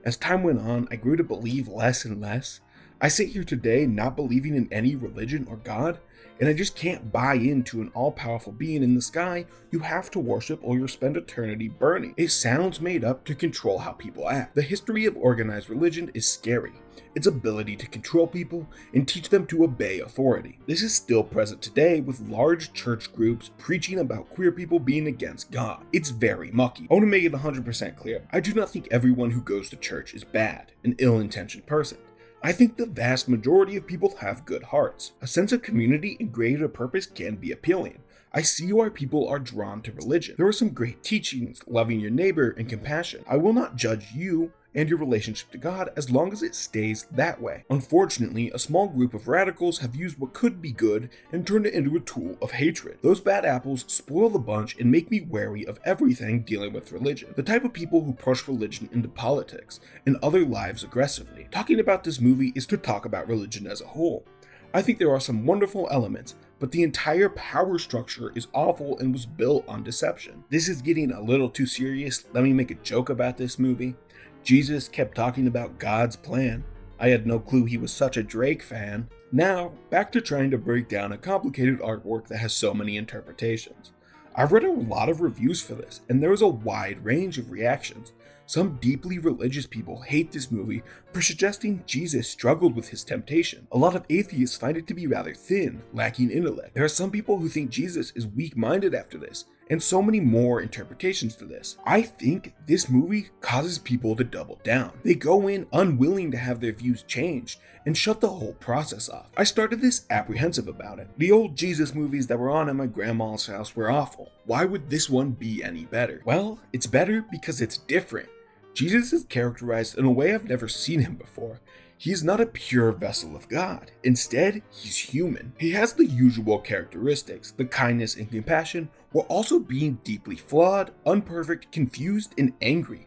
As time went on, I grew to believe less and less. I sit here today not believing in any religion or God, and I just can't buy into an all-powerful being in the sky you have to worship or you'll spend eternity burning. It sounds made up to control how people act. The history of organized religion is scary. Its ability to control people and teach them to obey authority. This is still present today with large church groups preaching about queer people being against God. It's very mucky. I want to make it 100% clear. I do not think everyone who goes to church is bad, an ill-intentioned person. I think the vast majority of people have good hearts. A sense of community and greater purpose can be appealing. I see why people are drawn to religion. There are some great teachings, loving your neighbor and compassion. I will not judge you and your relationship to God as long as it stays that way. Unfortunately, a small group of radicals have used what could be good and turned it into a tool of hatred. Those bad apples spoil the bunch and make me wary of everything dealing with religion. The type of people who push religion into politics and other lives aggressively. Talking about this movie is to talk about religion as a whole. I think there are some wonderful elements, but the entire power structure is awful and was built on deception. This is getting a little too serious. Let me make a joke about this movie. Jesus kept talking about God's plan. I had no clue he was such a Drake fan. Now, back to trying to break down a complicated artwork that has so many interpretations. I've read a lot of reviews for this, and there was a wide range of reactions. Some deeply religious people hate this movie for suggesting Jesus struggled with his temptation. A lot of atheists find it to be rather thin, lacking intellect. There are some people who think Jesus is weak-minded after this, and so many more interpretations to this. I think this movie causes people to double down. They go in unwilling to have their views changed and shut the whole process off. I started this apprehensive about it. The old Jesus movies that were on at my grandma's house were awful. Why would this one be any better? Well, it's better because it's different. Jesus is characterized in a way I've never seen him before. He is not a pure vessel of God. Instead, he's human. He has the usual characteristics, the kindness and compassion, while also being deeply flawed, imperfect, confused, and angry.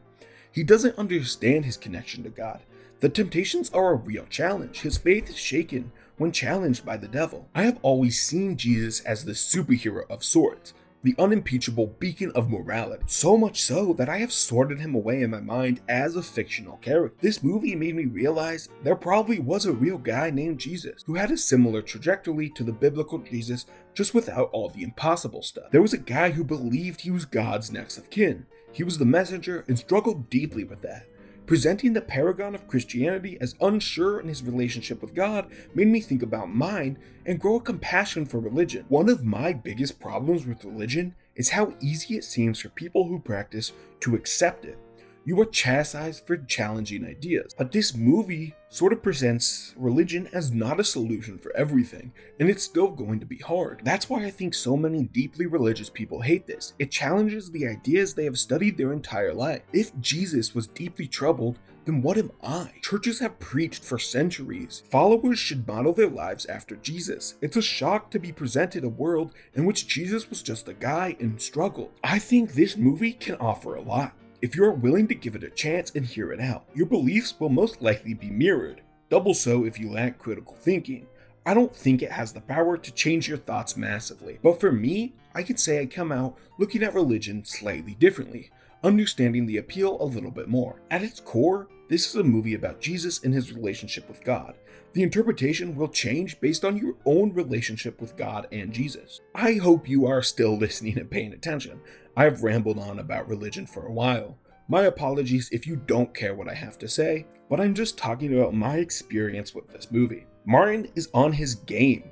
He doesn't understand his connection to God. The temptations are a real challenge. His faith is shaken when challenged by the devil. I have always seen Jesus as the superhero of sorts, the unimpeachable beacon of morality. So much so that I have sorted him away in my mind as a fictional character. This movie made me realize there probably was a real guy named Jesus who had a similar trajectory to the biblical Jesus, just without all the impossible stuff. There was a guy who believed he was God's next of kin. He was the messenger and struggled deeply with that. Presenting the paragon of Christianity as unsure in his relationship with God made me think about mine and grow a compassion for religion. One of my biggest problems with religion is how easy it seems for people who practice to accept it. You are chastised for challenging ideas. But this movie sort of presents religion as not a solution for everything, and it's still going to be hard. That's why I think so many deeply religious people hate this. It challenges the ideas they have studied their entire life. If Jesus was deeply troubled, then what am I? Churches have preached for centuries. Followers should model their lives after Jesus. It's a shock to be presented a world in which Jesus was just a guy in struggle. I think this movie can offer a lot. If you are willing to give it a chance and hear it out, your beliefs will most likely be mirrored. Double so if you lack critical thinking. I don't think it has the power to change your thoughts massively, but for me, I can say I come out looking at religion slightly differently, understanding the appeal a little bit more. At its core, this is a movie about Jesus and his relationship with God. The interpretation will change based on your own relationship with God and Jesus. I hope you are still listening and paying attention. I've rambled on about religion for a while. My apologies if you don't care what I have to say, but I'm just talking about my experience with this movie. Martin is on his game.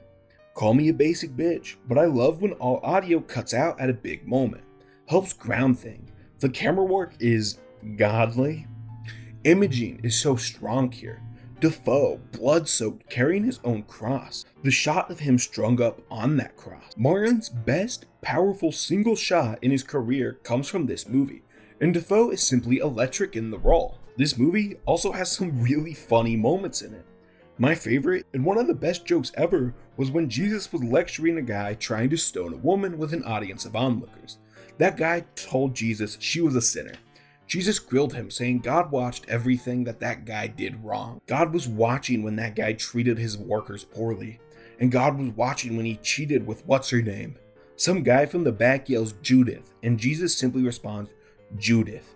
Call me a basic bitch, but I love when all audio cuts out at a big moment. Helps ground things. The camera work is godly. Imaging is so strong here. Defoe, blood-soaked, carrying his own cross. The shot of him strung up on that cross. Martin's best, powerful single shot in his career comes from this movie, and Defoe is simply electric in the role. This movie also has some really funny moments in it. My favorite, and one of the best jokes ever, was when Jesus was lecturing a guy trying to stone a woman with an audience of onlookers. That guy told Jesus she was a sinner. Jesus grilled him, saying God watched everything that guy did wrong. God was watching when that guy treated his workers poorly. And God was watching when he cheated with what's-her-name. Some guy from the back yells Judith, and Jesus simply responds, Judith.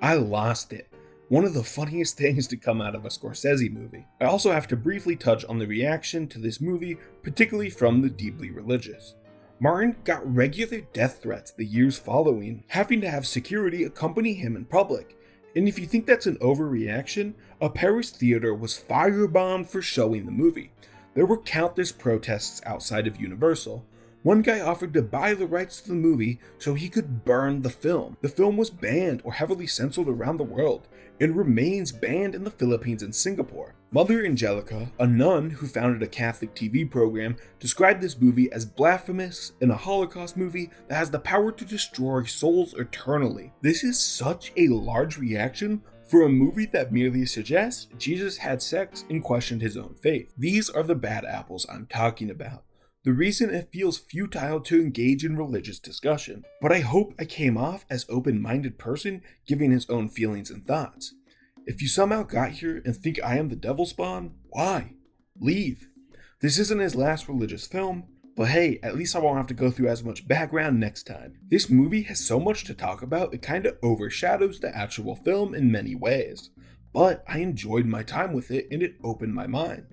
I lost it. One of the funniest things to come out of a Scorsese movie. I also have to briefly touch on the reaction to this movie, particularly from the deeply religious. Martin got regular death threats the years following, having to have security accompany him in public. And if you think that's an overreaction, a Paris theater was firebombed for showing the movie. There were countless protests outside of Universal. One guy offered to buy the rights to the movie so he could burn the film. The film was banned or heavily censored around the world. It remains banned in the Philippines and Singapore. Mother Angelica, a nun who founded a Catholic TV program, described this movie as blasphemous and a Holocaust movie that has the power to destroy souls eternally. This is such a large reaction for a movie that merely suggests Jesus had sex and questioned his own faith. These are the bad apples I'm talking about. The reason it feels futile to engage in religious discussion, but I hope I came off as open-minded person giving his own feelings and thoughts. If you somehow got here and think I am the devil spawn, why? Leave. This isn't his last religious film, but hey, at least I won't have to go through as much background next time. This movie has so much to talk about, it kinda overshadows the actual film in many ways. But I enjoyed my time with it and it opened my mind.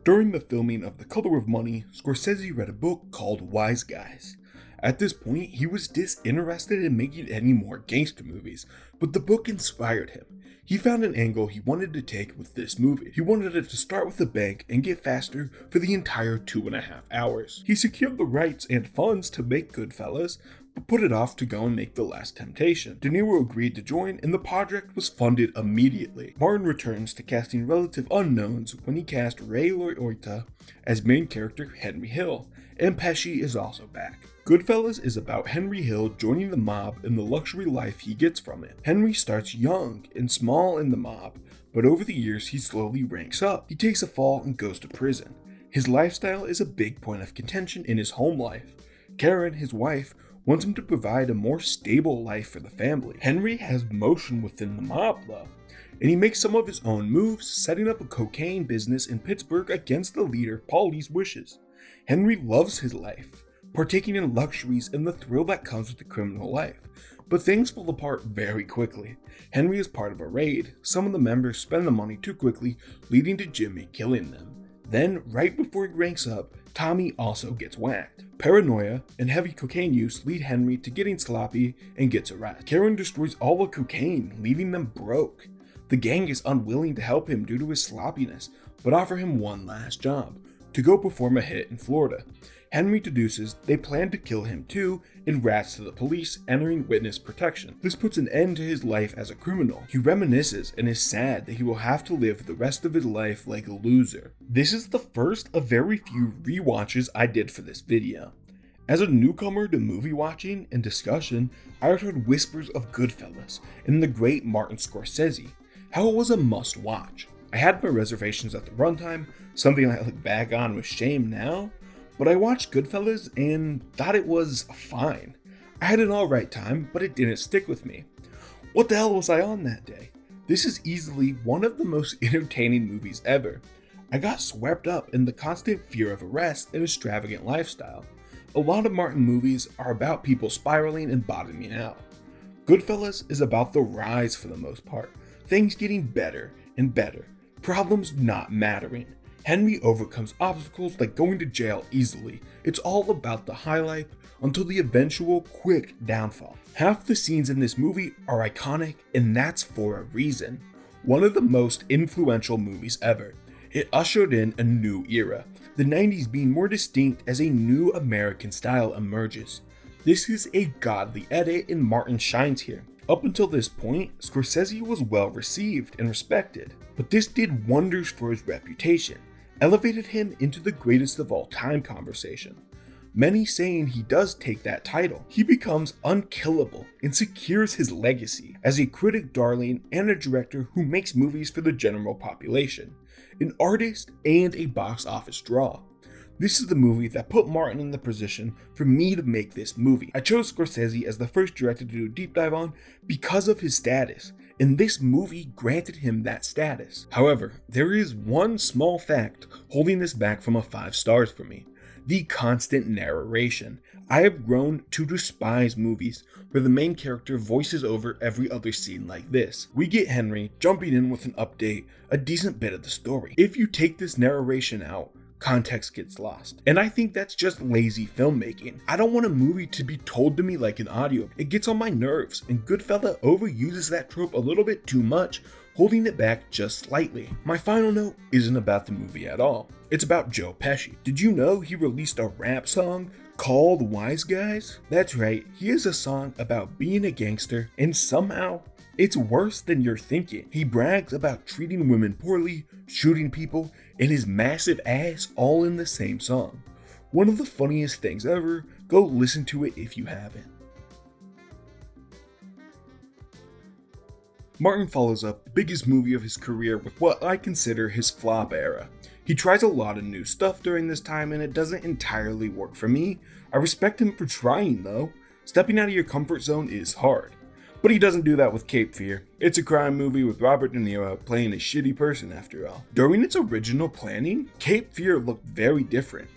During the filming of The Color of Money, Scorsese read a book called Wise Guys. At this point, he was disinterested in making any more gangster movies, but the book inspired him. He found an angle he wanted to take with this movie. He wanted it to start with a bank and get faster for the entire 2.5 hours. He secured the rights and funds to make Goodfellas, but put it off to go and make The Last Temptation. De Niro agreed to join, and the project was funded immediately. Martin returns to casting relative unknowns when he cast Ray Liotta as main character Henry Hill, and Pesci is also back. Goodfellas is about Henry Hill joining the mob and the luxury life he gets from it. Henry starts young and small in the mob, but over the years he slowly ranks up. He takes a fall and goes to prison. His lifestyle is a big point of contention in his home life. Karen, his wife, wants him to provide a more stable life for the family. Henry has motion within the mob though, and he makes some of his own moves, setting up a cocaine business in Pittsburgh against the leader Paulie's wishes. Henry loves his life, partaking in luxuries and the thrill that comes with the criminal life, but things fall apart very quickly. Henry is part of a raid. Some of the members spend the money too quickly, leading to Jimmy killing them. Then, right before he ranks up, Tommy also gets whacked. Paranoia and heavy cocaine use lead Henry to getting sloppy and gets arrested. Karen destroys all the cocaine, leaving them broke. The gang is unwilling to help him due to his sloppiness, but offer him one last job. to go perform a hit in Florida. Henry deduces they plan to kill him too and rats to the police, entering witness protection. This puts an end to his life as a criminal. He reminisces and is sad that he will have to live the rest of his life like a loser. This is the first of very few rewatches I did for this video. As a newcomer to movie watching and discussion, I had heard whispers of Goodfellas and the great Martin Scorsese, how it was a must watch. I had my reservations at the runtime, something I look back on with shame now, but I watched Goodfellas and thought it was fine. I had an alright time, but it didn't stick with me. What the hell was I on that day? This is easily one of the most entertaining movies ever. I got swept up in the constant fear of arrest and extravagant lifestyle. A lot of Martin movies are about people spiraling and bottoming out. Goodfellas is about the rise for the most part, things getting better and better, problems not mattering. Henry overcomes obstacles like going to jail easily. It's all about the high life until the eventual quick downfall. Half the scenes in this movie are iconic, and that's for a reason. One of the most influential movies ever. It ushered in a new era, the 90s being more distinct as a new American style emerges. This is a godly edit and Martin shines here. Up until this point, Scorsese was well received and respected, but this did wonders for his reputation, elevated him into the greatest of all time conversation. Many saying he does take that title. He becomes unkillable and secures his legacy as a critic darling and a director who makes movies for the general population, an artist and a box office draw. This is the movie that put Martin in the position for me to make this movie. I chose Scorsese as the first director to do a deep dive on because of his status, and this movie granted him that status. However, there is one small fact holding this back from a 5 stars for me: the constant narration. I have grown to despise movies where the main character voices over every other scene like this. We get Henry jumping in with an update, a decent bit of the story. If you take this narration out, context gets lost. And I think that's just lazy filmmaking. I don't want a movie to be told to me like an audio. It gets on my nerves, and Goodfella overuses that trope a little bit too much, holding it back just slightly. My final note isn't about the movie at all. It's about Joe Pesci. Did you know he released a rap song called Wise Guys? That's right, he has a song about being a gangster, and somehow it's worse than you're thinking. He brags about treating women poorly, shooting people, and his massive ass all in the same song. One of the funniest things ever. Go listen to it if you haven't. Martin follows up the biggest movie of his career with what I consider his flop era. He tries a lot of new stuff during this time and it doesn't entirely work for me. I respect him for trying though. Stepping out of your comfort zone is hard. But he doesn't do that with Cape Fear. It's a crime movie with Robert De Niro playing a shitty person after all. During its original planning, Cape Fear looked very different.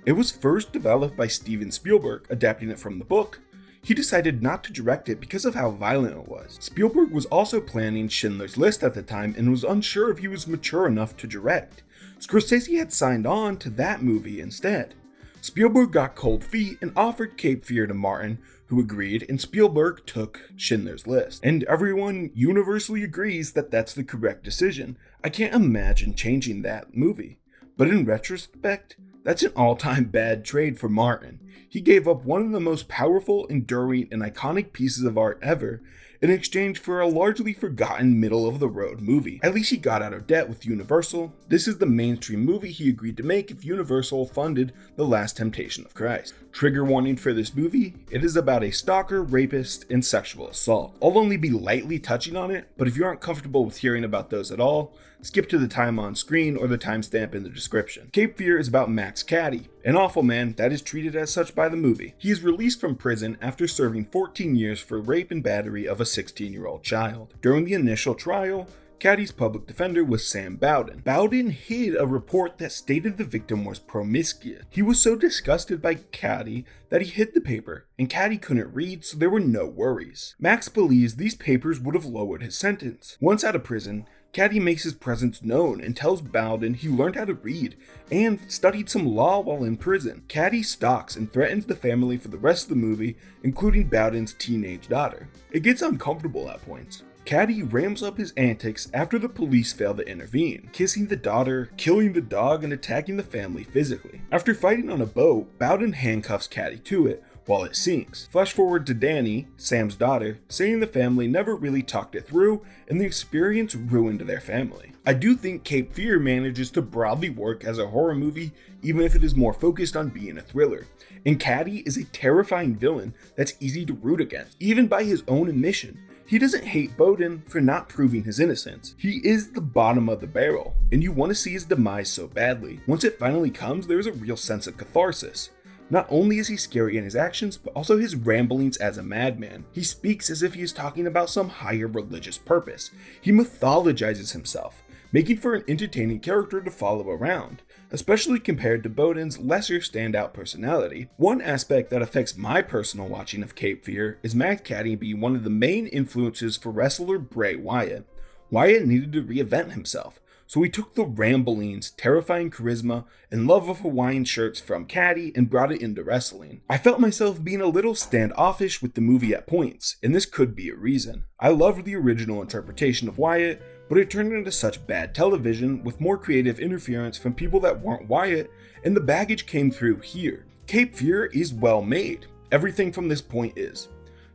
It was first developed by Steven Spielberg, adapting it from the book. He decided not to direct it because of how violent it was. Spielberg was also planning Schindler's List at the time and was unsure if he was mature enough to direct. Scorsese had signed on to that movie instead. Spielberg got cold feet and offered Cape Fear to Martin, who agreed, and Spielberg took Schindler's List. And everyone universally agrees that that's the correct decision. I can't imagine changing that movie. But in retrospect, that's an all-time bad trade for Martin. He gave up one of the most powerful, enduring, and iconic pieces of art ever in exchange for a largely forgotten middle-of-the-road movie. At least he got out of debt with Universal. This is the mainstream movie he agreed to make if Universal funded The Last Temptation of Christ. Trigger warning for this movie: it is about a stalker, rapist, and sexual assault. I'll only be lightly touching on it, but if you aren't comfortable with hearing about those at all, skip to the time on screen or the timestamp in the description. Cape Fear is about Max Cady, an awful man that is treated as such by the movie. He is released from prison after serving 14 years for rape and battery of a 16-year-old child. During the initial trial, Caddy's public defender was Sam Bowden. Bowden hid a report that stated the victim was promiscuous. He was so disgusted by Caddy that he hid the paper, and Caddy couldn't read, so there were no worries. Max believes these papers would have lowered his sentence. Once out of prison, Caddy makes his presence known and tells Bowden he learned how to read and studied some law while in prison. Caddy stalks and threatens the family for the rest of the movie, including Bowden's teenage daughter. It gets uncomfortable at points. Caddy ramps up his antics after the police fail to intervene, kissing the daughter, killing the dog, and attacking the family physically. After fighting on a boat, Bowden handcuffs Caddy to it while it sinks. Flash forward to Danny, Sam's daughter, saying the family never really talked it through and the experience ruined their family. I do think Cape Fear manages to broadly work as a horror movie, even if it is more focused on being a thriller. And Caddy is a terrifying villain that's easy to root against, even by his own admission. He doesn't hate Bowden for not proving his innocence. He is the bottom of the barrel, and you want to see his demise so badly. Once it finally comes, there's a real sense of catharsis. Not only is he scary in his actions, but also his ramblings as a madman. He speaks as if he is talking about some higher religious purpose. He mythologizes himself, making for an entertaining character to follow around, especially compared to Bowden's lesser standout personality. One aspect that affects my personal watching of Cape Fear is Mad Caddy being one of the main influences for wrestler Bray Wyatt. Wyatt needed to reinvent himself, so he took the ramblings, terrifying charisma, and love of Hawaiian shirts from Caddy and brought it into wrestling. I felt myself being a little standoffish with the movie at points, and this could be a reason. I loved the original interpretation of Wyatt, but it turned into such bad television with more creative interference from people that weren't Wyatt, and the baggage came through here. Cape Fear is well made. Everything from this point is.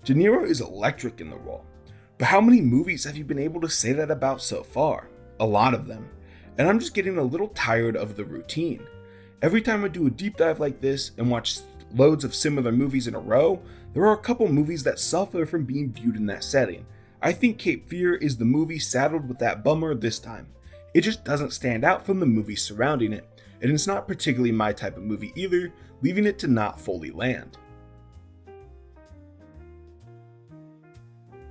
De Niro is electric in the role. But how many movies have you been able to say that about so far? A lot of them. And I'm just getting a little tired of the routine. Every time I do a deep dive like this and watch loads of similar movies in a row, there are a couple movies that suffer from being viewed in that setting. I think Cape Fear is the movie saddled with that bummer this time. It just doesn't stand out from the movies surrounding it, and it's not particularly my type of movie either, leaving it to not fully land.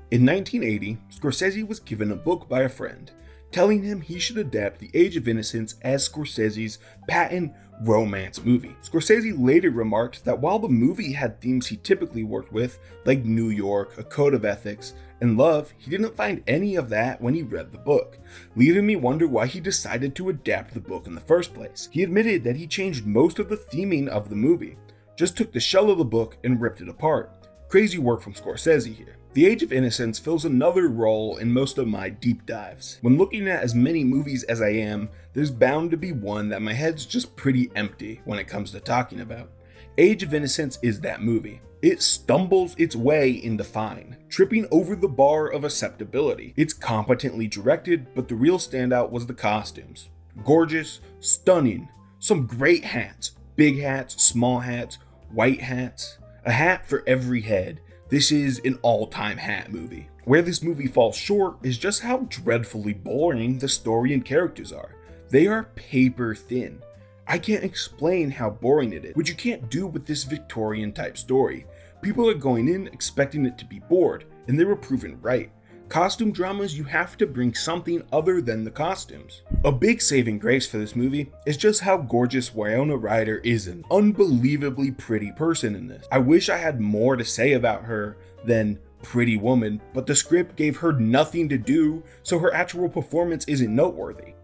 In 1980, Scorsese was given a book by a friend, telling him he should adapt The Age of Innocence as Scorsese's patent romance movie. Scorsese later remarked that while the movie had themes he typically worked with, like New York, a code of ethics, and love, he didn't find any of that when he read the book, leaving me wonder why he decided to adapt the book in the first place. He admitted that he changed most of the theming of the movie, just took the shell of the book and ripped it apart. Crazy work from Scorsese here. The Age of Innocence fills another role in most of my deep dives. When looking at as many movies as I am, there's bound to be one that my head's just pretty empty when it comes to talking about. Age of Innocence is that movie. It stumbles its way into fine, tripping over the bar of acceptability. It's competently directed, but the real standout was the costumes. Gorgeous, stunning, some great hats, big hats, small hats, white hats, a hat for every head. This is an all-time hat movie. Where this movie falls short is just how dreadfully boring the story and characters are. They are paper thin. I can't explain how boring it is, which you can't do with this Victorian type story. People are going in expecting it to be bored, and they were proven right. Costume dramas, you have to bring something other than the costumes. A big saving grace for this movie is just how gorgeous Winona Ryder is an unbelievably pretty person in this. I wish I had more to say about her than Pretty Woman, but the script gave her nothing to do, so her actual performance isn't noteworthy.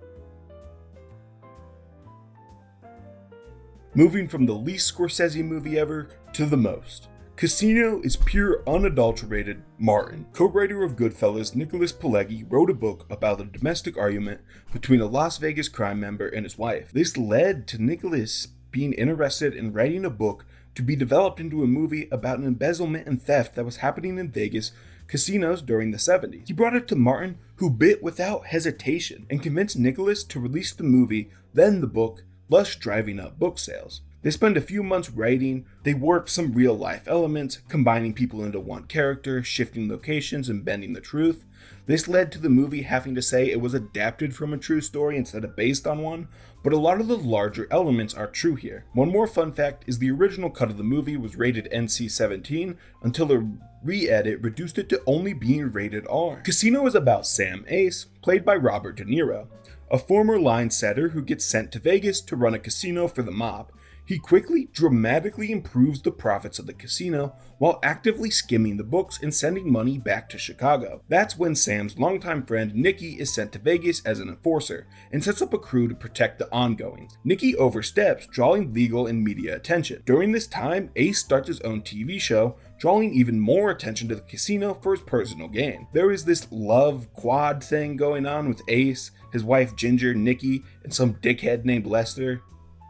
Moving from the least Scorsese movie ever to the most. Casino is pure unadulterated Martin. Co-writer of Goodfellas, Nicholas Pileggi, wrote a book about a domestic argument between a Las Vegas crime member and his wife. This led to Nicholas being interested in writing a book to be developed into a movie about an embezzlement and theft that was happening in Vegas casinos during the 70s. He brought it to Martin, who bit without hesitation and convinced Nicholas to release the movie, then the book, thus driving up book sales. They spend a few months writing, they warp some real life elements, combining people into one character, shifting locations, and bending the truth. This led to the movie having to say it was adapted from a true story instead of based on one, but a lot of the larger elements are true here. One more fun fact is the original cut of the movie was rated NC-17 until a re-edit reduced it to only being rated R. Casino is about Sam Ace, played by Robert De Niro, a former line setter who gets sent to Vegas to run a casino for the mob. He quickly, dramatically improves the profits of the casino while actively skimming the books and sending money back to Chicago. That's when Sam's longtime friend Nicky is sent to Vegas as an enforcer and sets up a crew to protect the ongoings. Nicky oversteps, drawing legal and media attention. During this time, Ace starts his own TV show, drawing even more attention to the casino for his personal gain. There is this love quad thing going on with Ace, his wife Ginger, Nicky, and some dickhead named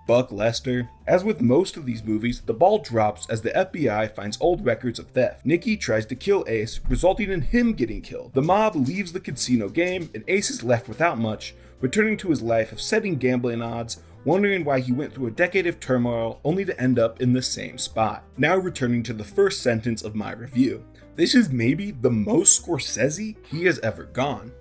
Buck Lester. As with most of these movies, the ball drops as the FBI finds old records of theft. Nicky tries to kill Ace, resulting in him getting killed. The mob leaves the casino game, and Ace is left without much, returning to his life of setting gambling odds, wondering why he went through a decade of turmoil only to end up in the same spot. Now returning to the first sentence of my review. This is maybe the most Scorsese he has ever gone.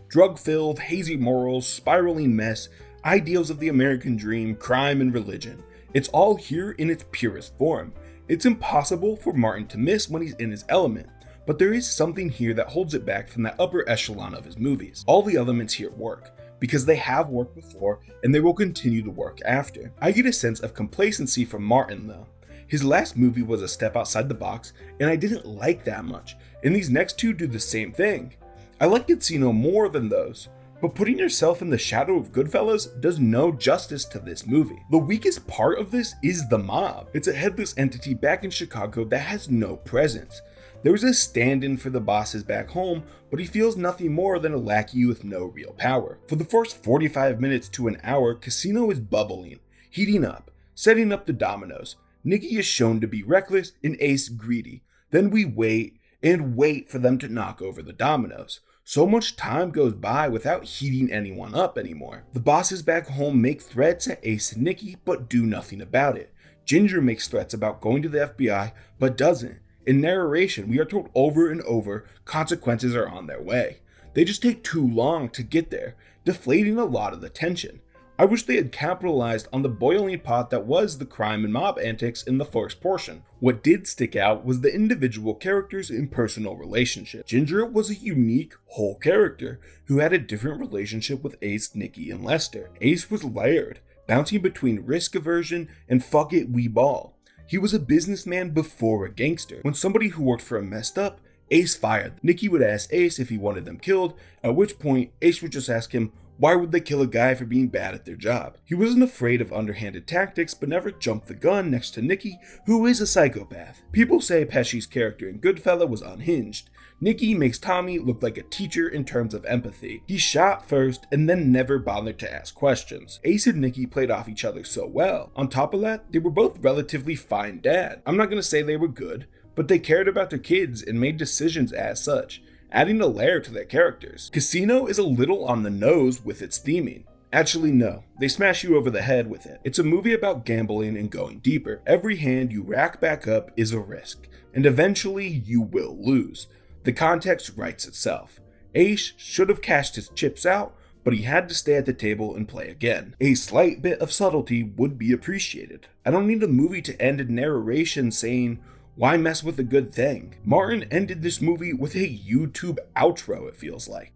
Drug-filled, hazy morals, spiraling mess, ideals of the American dream, crime, and religion. It's all here in its purest form. It's impossible for Martin to miss when he's in his element, but there is something here that holds it back from that upper echelon of his movies. All the elements here work, because they have worked before and they will continue to work after. I get a sense of complacency from Martin though. His last movie was a step outside the box, and I didn't like that much, and these next two do the same thing. I like Casino more than those, but putting yourself in the shadow of Goodfellas does no justice to this movie. The weakest part of this is the mob. It's a headless entity back in Chicago that has no presence. There's a stand-in for the bosses back home, but he feels nothing more than a lackey with no real power. For the first 45 minutes to an hour, Casino is bubbling, heating up, setting up the dominoes. Nicky is shown to be reckless and Ace greedy. Then we wait and wait for them to knock over the dominoes. So much time goes by without heating anyone up anymore. The bosses back home make threats at Ace and Nicky, but do nothing about it. Ginger makes threats about going to the FBI, but doesn't. In narration, we are told over and over consequences are on their way. They just take too long to get there, deflating a lot of the tension. I wish they had capitalized on the boiling pot that was the crime and mob antics in the first portion. What did stick out was the individual characters and personal relationships. Ginger was a unique, whole character who had a different relationship with Ace, Nicky, and Lester. Ace was layered, bouncing between risk aversion and fuck it, we ball. He was a businessman before a gangster. When somebody who worked for him messed up, Ace fired them. Nicky would ask Ace if he wanted them killed, at which point Ace would just ask him, why would they kill a guy for being bad at their job? He wasn't afraid of underhanded tactics, but never jumped the gun next to Nicky, who is a psychopath. People say Pesci's character in Goodfella was unhinged. Nicky makes Tommy look like a teacher in terms of empathy. He shot first and then never bothered to ask questions. Ace and Nicky played off each other so well. On top of that, they were both relatively fine dads. I'm not gonna say they were good, but they cared about their kids and made decisions as such, adding a layer to their characters. Casino is a little on the nose with its theming. Actually, no, they smash you over the head with it. It's a movie about gambling and going deeper. Every hand you rack back up is a risk, and eventually you will lose. The context writes itself. Ace should have cashed his chips out, but he had to stay at the table and play again. A slight bit of subtlety would be appreciated. I don't need a movie to end in narration saying, why mess with a good thing? Martin ended this movie with a YouTube outro, it feels like.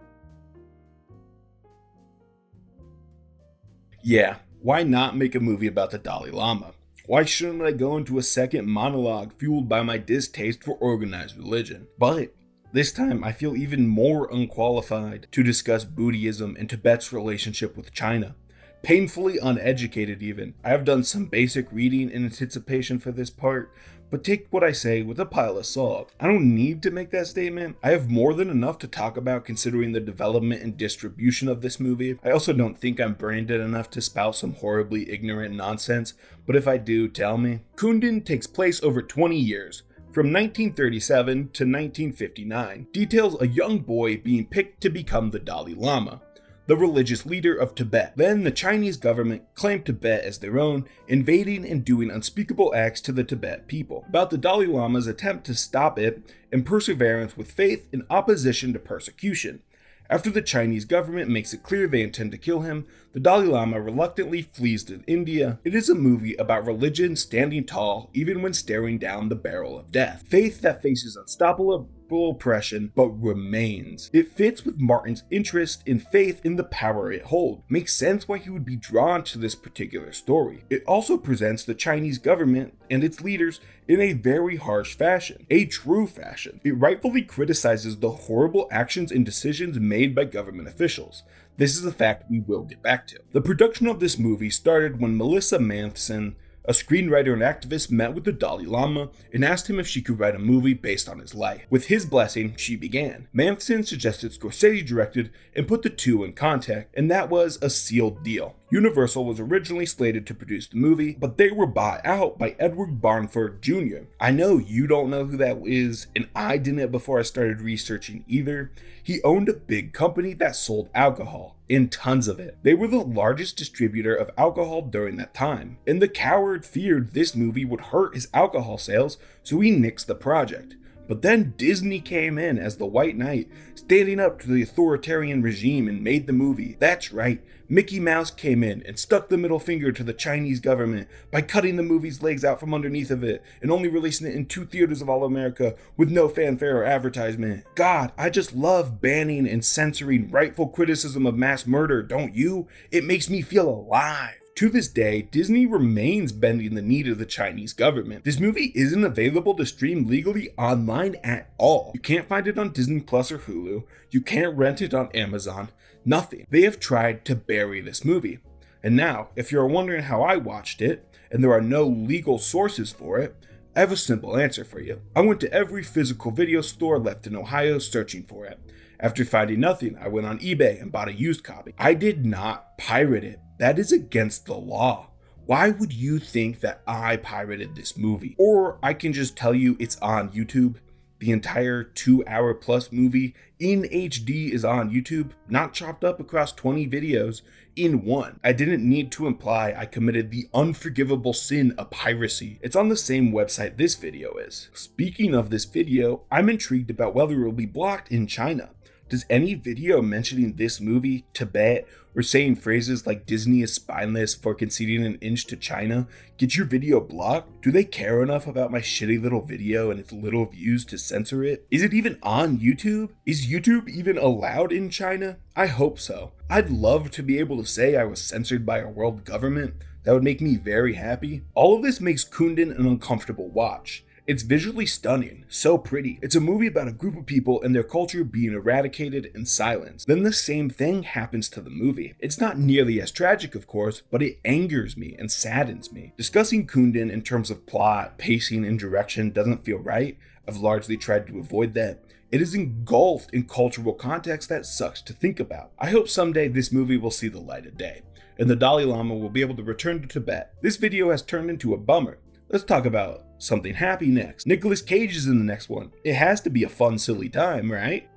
Yeah, why not make a movie about the Dalai Lama? Why shouldn't I go into a second monologue fueled by my distaste for organized religion? But this time I feel even more unqualified to discuss Buddhism and Tibet's relationship with China. Painfully uneducated even. I have done some basic reading in anticipation for this part, but take what I say with a pile of salt. I don't need to make that statement. I have more than enough to talk about considering the development and distribution of this movie. I also don't think I'm branded enough to spout some horribly ignorant nonsense, but if I do, tell me. Kundun takes place over 20 years, from 1937 to 1959, details a young boy being picked to become the Dalai Lama, the religious leader of Tibet. Then the Chinese government claimed Tibet as their own, invading and doing unspeakable acts to the Tibet people. About the Dalai Lama's attempt to stop it and perseverance with faith in opposition to persecution. After the Chinese government makes it clear they intend to kill him, the Dalai Lama reluctantly flees to India. It is a movie about religion standing tall even when staring down the barrel of death. Faith that faces unstoppable historical oppression, but remains. It fits with Martin's interest and faith in the power it holds. Makes sense why he would be drawn to this particular story. It also presents the Chinese government and its leaders in a very harsh fashion, a true fashion. It rightfully criticizes the horrible actions and decisions made by government officials. This is a fact we will get back to. The production of this movie started when Melissa Manson, a screenwriter and activist, met with the Dalai Lama and asked him if she could write a movie based on his life. With his blessing, she began. Manson suggested Scorsese directed and put the two in contact, and that was a sealed deal. Universal was originally slated to produce the movie, but they were bought out by Edward Barnford Jr. I know you don't know who that is, and I didn't before I started researching either. He owned a big company that sold alcohol, and tons of it. They were the largest distributor of alcohol during that time, and the coward feared this movie would hurt his alcohol sales, so he nixed the project. But then Disney came in as the White Knight, standing up to the authoritarian regime, and made the movie. That's right, Mickey Mouse came in and stuck the middle finger to the Chinese government by cutting the movie's legs out from underneath of it and only releasing it in 2 theaters of all America with no fanfare or advertisement. God, I just love banning and censoring rightful criticism of mass murder, don't you? It makes me feel alive. To this day, Disney remains bending the knee to the Chinese government. This movie isn't available to stream legally online at all. You can't find it on Disney Plus or Hulu. You can't rent it on Amazon. Nothing. They have tried to bury this movie. And now, if you're wondering how I watched it, and there are no legal sources for it, I have a simple answer for you. I went to every physical video store left in Ohio searching for it. After finding nothing, I went on eBay and bought a used copy. I did not pirate it. That is against the law. Why would you think that I pirated this movie? Or I can just tell you it's on YouTube. The entire 2-hour plus movie in HD is on YouTube, not chopped up across 20 videos in one. I didn't need to imply I committed the unforgivable sin of piracy. It's on the same website this video is. Speaking of this video, I'm intrigued about whether it will be blocked in China. Does any video mentioning this movie, Tibet, or saying phrases like Disney is spineless for conceding an inch to China get your video blocked? Do they care enough about my shitty little video and its little views to censor it? Is it even on YouTube? Is YouTube even allowed in China? I hope so. I'd love to be able to say I was censored by a world government. That would make me very happy. All of this makes Kundun an uncomfortable watch. It's visually stunning, so pretty. It's a movie about a group of people and their culture being eradicated and silenced. Then the same thing happens to the movie. It's not nearly as tragic, of course, but it angers me and saddens me. Discussing Kundun in terms of plot, pacing, and direction doesn't feel right. I've largely tried to avoid that. It is engulfed in cultural context that sucks to think about. I hope someday this movie will see the light of day, and the Dalai Lama will be able to return to Tibet. This video has turned into a bummer. Let's talk about something happy next. Nicolas Cage is in the next one. It has to be a fun, silly time, right?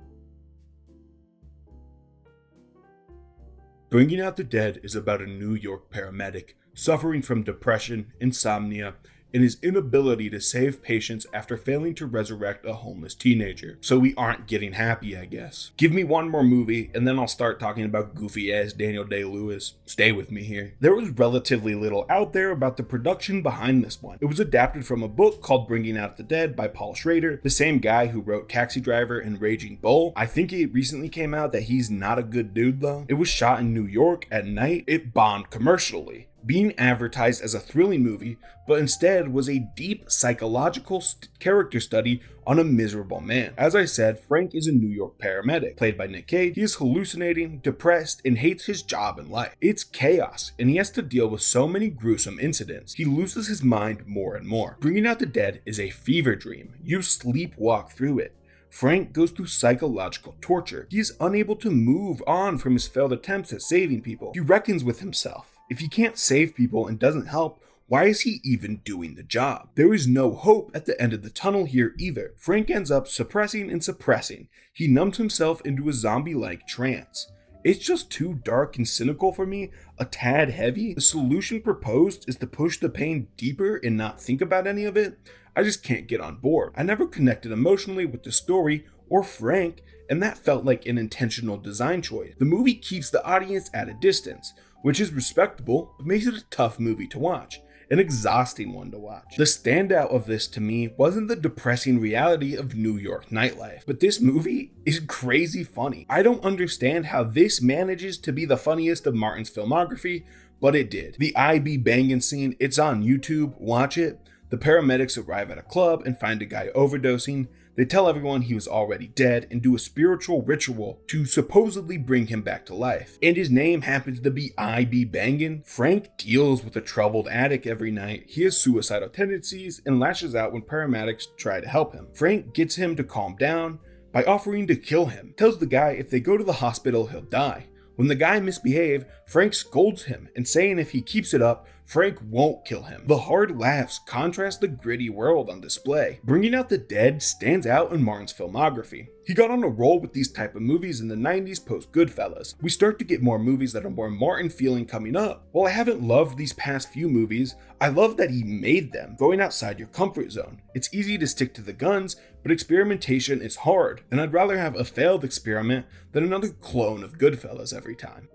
Bringing Out the Dead is about a New York paramedic suffering from depression, insomnia, and his inability to save patients after failing to resurrect a homeless teenager. So we aren't getting happy, I guess. Give me one more movie, and then I'll start talking about goofy-ass Daniel Day-Lewis. Stay with me here. There was relatively little out there about the production behind this one. It was adapted from a book called Bringing Out the Dead by Paul Schrader, the same guy who wrote Taxi Driver and Raging Bull. I think it recently came out that he's not a good dude though. It was shot in New York at night. It bombed commercially, being advertised as a thrilling movie, but instead was a deep psychological character study on a miserable man. As I said, Frank is a New York paramedic, played by Nick Cage. He is hallucinating, depressed, and hates his job and life. It's chaos, and he has to deal with so many gruesome incidents. He loses his mind more and more. Bringing Out the Dead is a fever dream. You sleepwalk through it. Frank goes through psychological torture. He is unable to move on from his failed attempts at saving people. He reckons with himself. If he can't save people and doesn't help, why is he even doing the job? There is no hope at the end of the tunnel here either. Frank ends up suppressing and suppressing. He numbs himself into a zombie-like trance. It's just too dark and cynical for me, a tad heavy. The solution proposed is to push the pain deeper and not think about any of it. I just can't get on board. I never connected emotionally with the story or Frank, and that felt like an intentional design choice. The movie keeps the audience at a distance, which is respectable, but makes it a tough movie to watch. an exhausting one to watch. The standout of this to me wasn't the depressing reality of New York nightlife, but this movie is crazy funny. I don't understand how this manages to be the funniest of Martin's filmography, but it did. The IB banging scene, it's on YouTube, watch it. The paramedics arrive at a club and find a guy overdosing. They tell everyone he was already dead and do a spiritual ritual to supposedly bring him back to life. And his name happens to be IB Bangin. Frank deals with a troubled addict every night. He has suicidal tendencies and lashes out when paramedics try to help him. Frank gets him to calm down by offering to kill him. Tells the guy if they go to the hospital, he'll die. When the guy misbehaves, Frank scolds him and saying if he keeps it up, Frank won't kill him. The hard laughs contrast the gritty world on display. Bringing Out the Dead stands out in Martin's filmography. He got on a roll with these type of movies in the 90s post Goodfellas. We start to get more movies that are more Martin feeling coming up. While I haven't loved these past few movies, I love that he made them, going outside your comfort zone. It's easy to stick to the guns, but experimentation is hard, and I'd rather have a failed experiment than another clone of Goodfellas every time.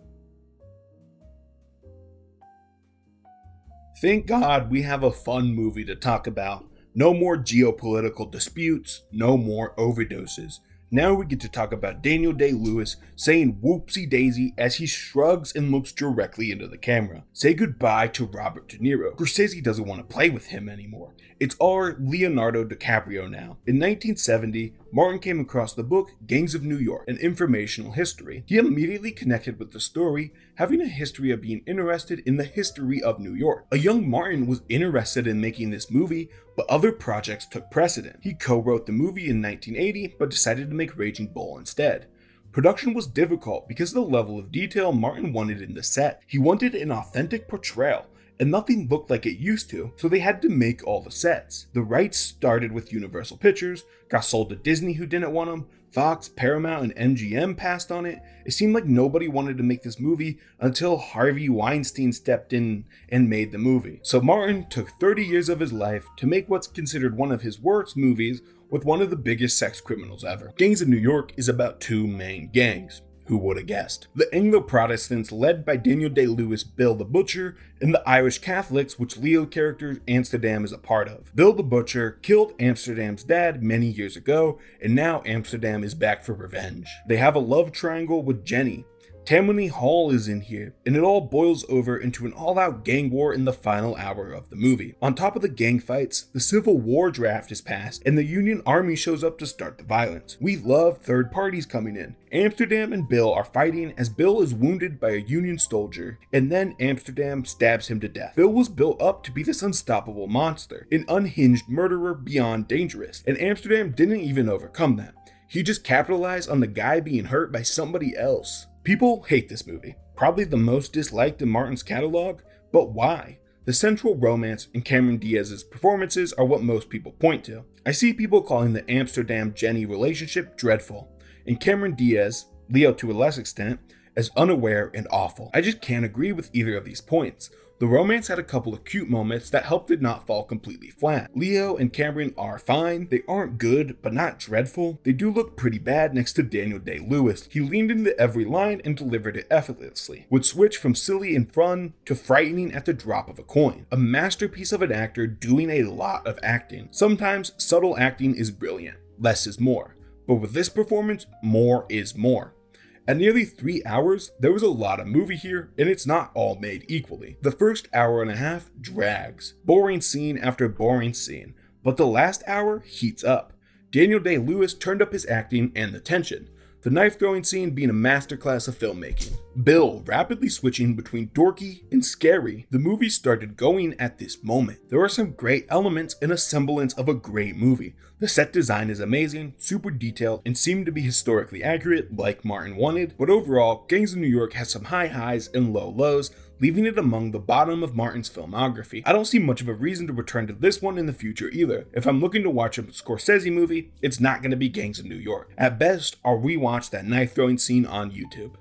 Thank God we have a fun movie to talk about. No more geopolitical disputes, no more overdoses. Now we get to talk about Daniel Day-Lewis saying whoopsie daisy as he shrugs and looks directly into the camera. Say goodbye to Robert De Niro. Scorsese doesn't want to play with him anymore. It's our Leonardo DiCaprio now. In 1970, Martin came across the book Gangs of New York, an informational history. He immediately connected with the story, having a history of being interested in the history of New York. A young Martin was interested in making this movie, but other projects took precedent. He co-wrote the movie in 1980, but decided to make Raging Bull instead. Production was difficult because of the level of detail Martin wanted in the set. He wanted an authentic portrayal, and nothing looked like it used to, so they had to make all the sets. The rights started with Universal Pictures, got sold to Disney who didn't want them, Fox, Paramount, and MGM passed on it. It seemed like nobody wanted to make this movie until Harvey Weinstein stepped in and made the movie. So Martin took 30 years of his life to make what's considered one of his worst movies with one of the biggest sex criminals ever. Gangs of New York is about two main gangs. Who would have guessed? The Anglo-Protestants led by Daniel Day-Lewis, Bill the Butcher, and the Irish Catholics, which Leo character Amsterdam is a part of. Bill the Butcher killed Amsterdam's dad many years ago, and now Amsterdam is back for revenge. They have a love triangle with Jenny. Tammany Hall is in here, and it all boils over into an all-out gang war in the final hour of the movie. On top of the gang fights, the Civil War draft is passed, and the Union Army shows up to start the violence. We love third parties coming in. Amsterdam and Bill are fighting as Bill is wounded by a Union soldier, and then Amsterdam stabs him to death. Bill was built up to be this unstoppable monster, an unhinged murderer beyond dangerous, and Amsterdam didn't even overcome that. He just capitalized on the guy being hurt by somebody else. People hate this movie, probably the most disliked in Martin's catalog, but why? The central romance and Cameron Diaz's performances are what most people point to. I see people calling the Amsterdam-Jenny relationship dreadful, and Cameron Diaz, Leo to a less extent, as unaware and awful. I just can't agree with either of these points. The romance had a couple of cute moments that helped it not fall completely flat. Leo and Cameron are fine. They aren't good, but not dreadful. They do look pretty bad next to Daniel Day-Lewis. He leaned into every line and delivered it effortlessly. Would switch from silly and fun to frightening at the drop of a coin. A masterpiece of an actor doing a lot of acting. Sometimes subtle acting is brilliant. Less is more. But with this performance, more is more. At nearly 3 hours, there was a lot of movie here, and it's not all made equally. The first hour and a half drags, boring scene after boring scene, but the last hour heats up. Daniel Day-Lewis turned up his acting and the tension, the knife-throwing scene being a masterclass of filmmaking. Bill rapidly switching between dorky and scary. The movie started going at this moment. There are some great elements and a semblance of a great movie. The set design is amazing, super detailed, and seemed to be historically accurate like Martin wanted, but overall, Gangs of New York has some high highs and low lows, leaving it among the bottom of Martin's filmography. I don't see much of a reason to return to this one in the future either. If I'm looking to watch a Scorsese movie, it's not going to be Gangs of New York. At best, I'll rewatch that knife-throwing scene on YouTube.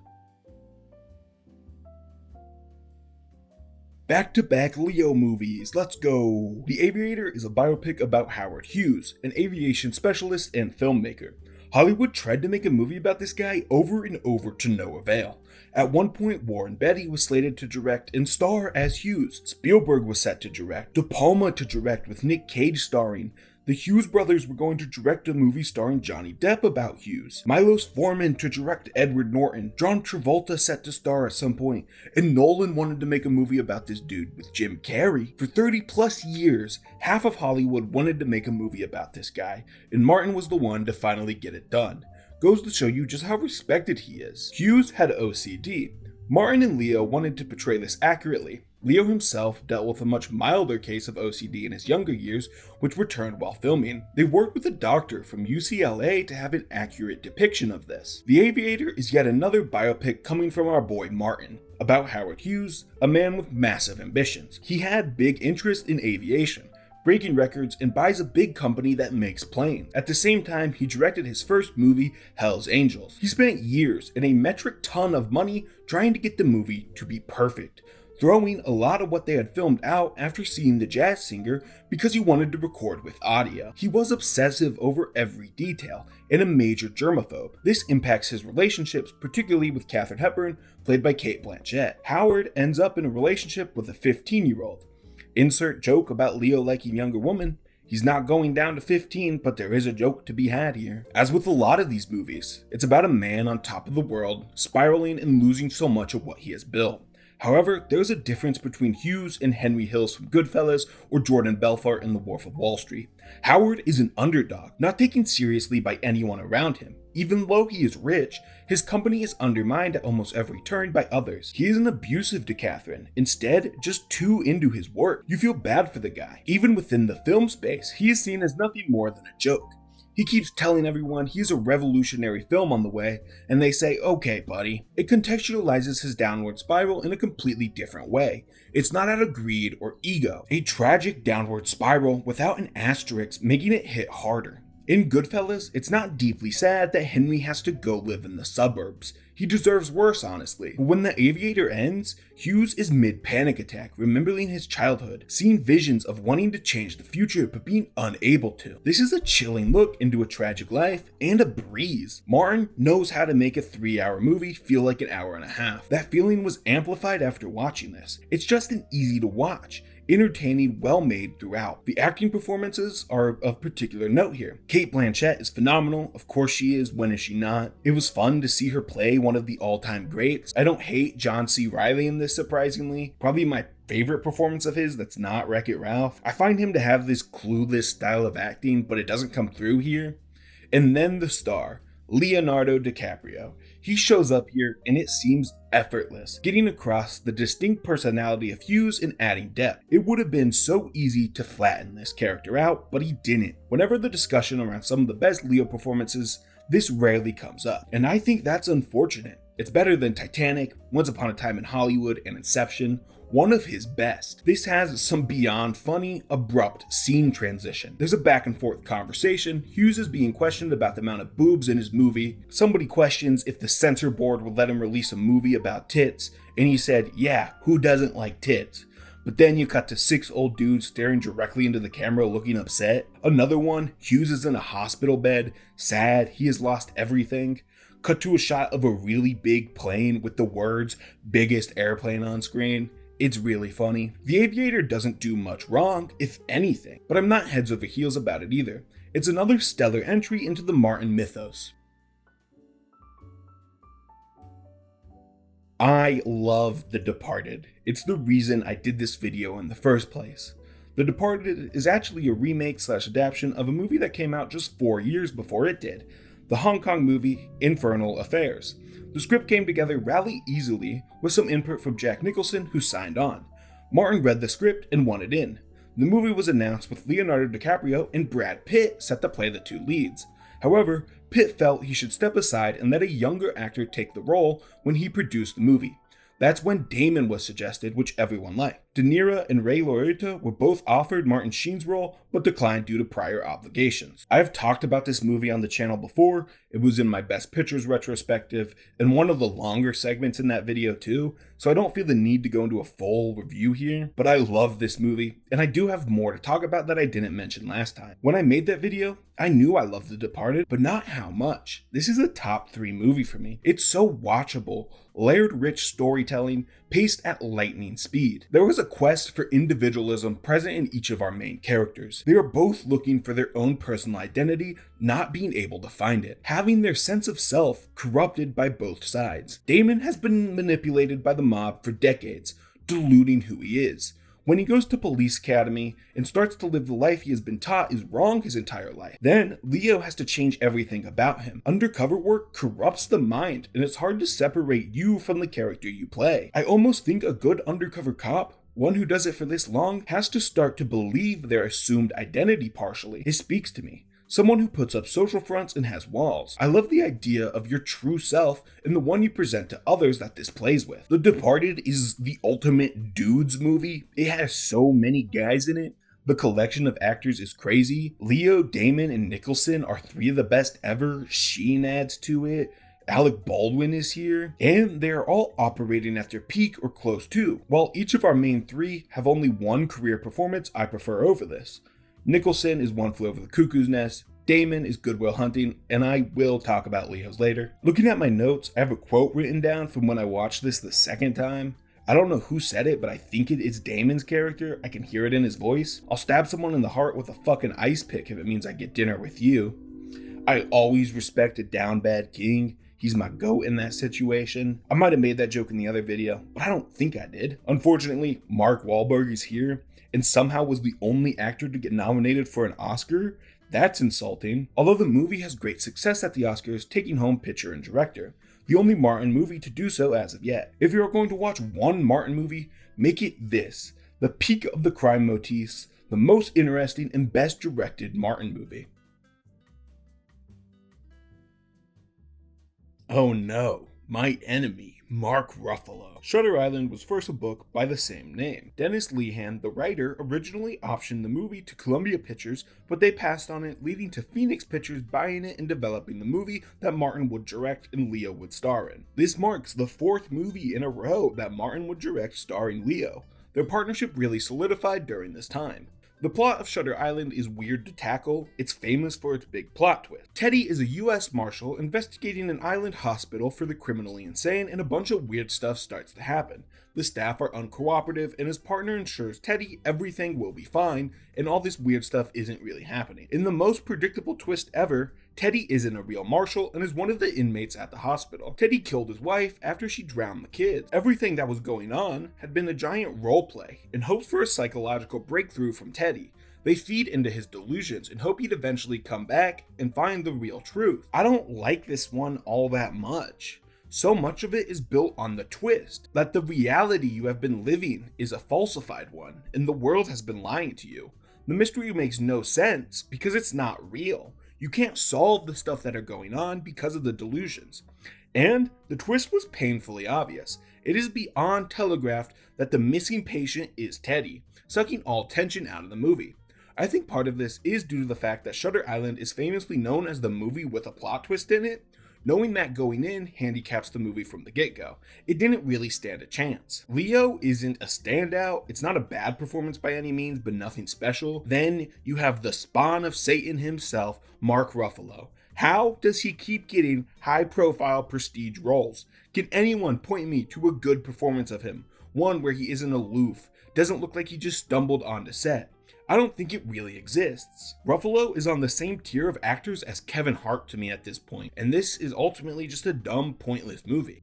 Back-to-back Leo movies, let's go! The Aviator is a biopic about Howard Hughes, an aviation specialist and filmmaker. Hollywood tried to make a movie about this guy over and over to no avail. At one point, Warren Beatty was slated to direct and star as Hughes. Spielberg was set to direct, De Palma to direct with Nick Cage starring. The Hughes brothers were going to direct a movie starring Johnny Depp about Hughes. Milos Forman to direct Edward Norton. John Travolta set to star at some point. And Nolan wanted to make a movie about this dude with Jim Carrey. For 30 plus years, half of Hollywood wanted to make a movie about this guy, and Martin was the one to finally get it done. Goes to show you just how respected he is. Hughes had OCD. Martin and Leo wanted to portray this accurately. Leo himself dealt with a much milder case of OCD in his younger years, which returned while filming. They worked with a doctor from UCLA to have an accurate depiction of this. The Aviator is yet another biopic coming from our boy Martin, about Howard Hughes, a man with massive ambitions. He had big interest in aviation, breaking records, and buys a big company that makes planes. At the same time, he directed his first movie, Hell's Angels. He spent years and a metric ton of money trying to get the movie to be perfect, throwing a lot of what they had filmed out after seeing the jazz singer because he wanted to record with audio. He was obsessive over every detail and a major germaphobe. This impacts his relationships, particularly with Katharine Hepburn, played by Cate Blanchett. Howard ends up in a relationship with a 15-year-old. Insert joke about Leo liking younger women. He's not going down to 15, but there is a joke to be had here. As with a lot of these movies, it's about a man on top of the world, spiraling and losing so much of what he has built. However, there's a difference between Hughes and Henry Hills from Goodfellas or Jordan Belfort in The Wolf of Wall Street. Howard is an underdog, not taken seriously by anyone around him. Even though he is rich, his company is undermined at almost every turn by others. He isn't abusive to Katharine, instead just too into his work. You feel bad for the guy. Even within the film space, he is seen as nothing more than a joke. He keeps telling everyone he's a revolutionary film on the way, and they say, okay buddy. It contextualizes his downward spiral in a completely different way. It's not out of greed or ego. A tragic downward spiral without an asterisk making it hit harder. In Goodfellas, it's not deeply sad that Henry has to go live in the suburbs. He deserves worse, honestly. But when The Aviator ends, Hughes is mid-panic attack, remembering his childhood, seeing visions of wanting to change the future but being unable to. This is a chilling look into a tragic life and a breeze. Martin knows how to make a 3-hour movie feel like an hour and a half. That feeling was amplified after watching this. It's just an easy to watch, entertaining, well made throughout. The acting performances are of particular note here. Cate Blanchett is phenomenal, of course she is, when is she not? It was fun to see her play one of the all-time greats. I don't hate John C. Reilly in this, surprisingly. Probably my favorite performance of his that's not Wreck-It Ralph. I find him to have this clueless style of acting, but it doesn't come through here. And then the star, Leonardo DiCaprio. He shows up here and it seems effortless, getting across the distinct personality of Hughes and adding depth. It would have been so easy to flatten this character out, but he didn't. Whenever the discussion around some of the best Leo performances, this rarely comes up, and I think that's unfortunate. It's better than Titanic, Once Upon a Time in Hollywood, and Inception, one of his best. This has some beyond funny, abrupt scene transition. There's a back and forth conversation. Hughes is being questioned about the amount of boobs in his movie. Somebody questions if the censor board will let him release a movie about tits, and he said, yeah, who doesn't like tits? But then you cut to 6 old dudes staring directly into the camera looking upset. Another one, Hughes is in a hospital bed, sad, he has lost everything. Cut to a shot of a really big plane with the words, biggest airplane on screen. It's really funny. The Aviator doesn't do much wrong, if anything, but I'm not heads over heels about it either. It's another stellar entry into the Martin mythos. I love The Departed. It's the reason I did this video in the first place. The Departed is actually a remake/adaptation of a movie that came out just 4 years before it did, the Hong Kong movie Infernal Affairs. The script came together rather easily with some input from Jack Nicholson, who signed on. Martin read the script and wanted in. The movie was announced with Leonardo DiCaprio and Brad Pitt set to play the 2 leads. However, Pitt felt he should step aside and let a younger actor take the role when he produced the movie. That's when Damon was suggested, which everyone liked. De Niro and Ray Liotta were both offered Martin Sheen's role, but declined due to prior obligations. I have talked about this movie on the channel before. It was in my Best Pictures retrospective, and one of the longer segments in that video too, so I don't feel the need to go into a full review here, but I love this movie, and I do have more to talk about that I didn't mention last time. When I made that video, I knew I loved The Departed, but not how much. This is a top 3 movie for me. It's so watchable, layered rich storytelling, paced at lightning speed. There was a quest for individualism present in each of our main characters. They are both looking for their own personal identity, not being able to find it, having their sense of self corrupted by both sides. Damon has been manipulated by the mob for decades, diluting who he is. When he goes to police academy and starts to live the life he has been taught is wrong his entire life, then Leo has to change everything about him. Undercover work corrupts the mind, and it's hard to separate you from the character you play. I almost think a good undercover cop, one who does it for this long, has to start to believe their assumed identity partially. It speaks to me. Someone who puts up social fronts and has walls. I love the idea of your true self and the one you present to others that this plays with. The Departed is the ultimate dudes movie. It has so many guys in it. The collection of actors is crazy. Leo, Damon, and Nicholson are 3 of the best ever. Sheen adds to it. Alec Baldwin is here, and they are all operating at their peak or close to. While each of our main 3 have only one career performance I prefer over this. Nicholson is One Flew Over the Cuckoo's Nest, Damon is Good Will Hunting, and I will talk about Leo's later. Looking at my notes, I have a quote written down from when I watched this the second time. I don't know who said it, but I think it is Damon's character. I can hear it in his voice. I'll stab someone in the heart with a fucking ice pick if it means I get dinner with you. I always respect a down bad king. He's my goat in that situation. I might have made that joke in the other video, but I don't think I did. Unfortunately, Mark Wahlberg is here and somehow was the only actor to get nominated for an Oscar. That's insulting. Although the movie has great success at the Oscars, taking home picture and director. The only Martin movie to do so as of yet. If you're going to watch one Martin movie, make it this. The peak of the crime motifs, the most interesting and best directed Martin movie. Oh no, my enemy, Mark Ruffalo. Shutter Island was first a book by the same name. Dennis Lehane, the writer, originally optioned the movie to Columbia Pictures, but they passed on it, leading to Phoenix Pictures buying it and developing the movie that Martin would direct and Leo would star in. This marks the 4th movie in a row that Martin would direct starring Leo. Their partnership really solidified during this time. The plot of Shutter Island is weird to tackle. It's famous for its big plot twist. Teddy is a US Marshal investigating an island hospital for the criminally insane, and a bunch of weird stuff starts to happen. The staff are uncooperative, and his partner ensures Teddy everything will be fine, and all this weird stuff isn't really happening. In the most predictable twist ever, Teddy isn't a real marshal and is one of the inmates at the hospital. Teddy killed his wife after she drowned the kids. Everything that was going on had been a giant roleplay in hopes for a psychological breakthrough from Teddy. They feed into his delusions and hope he'd eventually come back and find the real truth. I don't like this one all that much. So much of it is built on the twist that the reality you have been living is a falsified one and the world has been lying to you. The mystery makes no sense because it's not real. You can't solve the stuff that are going on because of the delusions. And the twist was painfully obvious. It is beyond telegraphed that the missing patient is Teddy, sucking all tension out of the movie. I think part of this is due to the fact that Shutter Island is famously known as the movie with a plot twist in it. Knowing that going in handicaps the movie from the get-go. It didn't really stand a chance. Leo isn't a standout. It's not a bad performance by any means, but nothing special. Then you have the spawn of Satan himself, Mark Ruffalo. How does he keep getting high-profile prestige roles? Can anyone point me to a good performance of him? One where he isn't aloof, doesn't look like he just stumbled onto set. I don't think it really exists. Ruffalo is on the same tier of actors as Kevin Hart to me at this point, and this is ultimately just a dumb, pointless movie.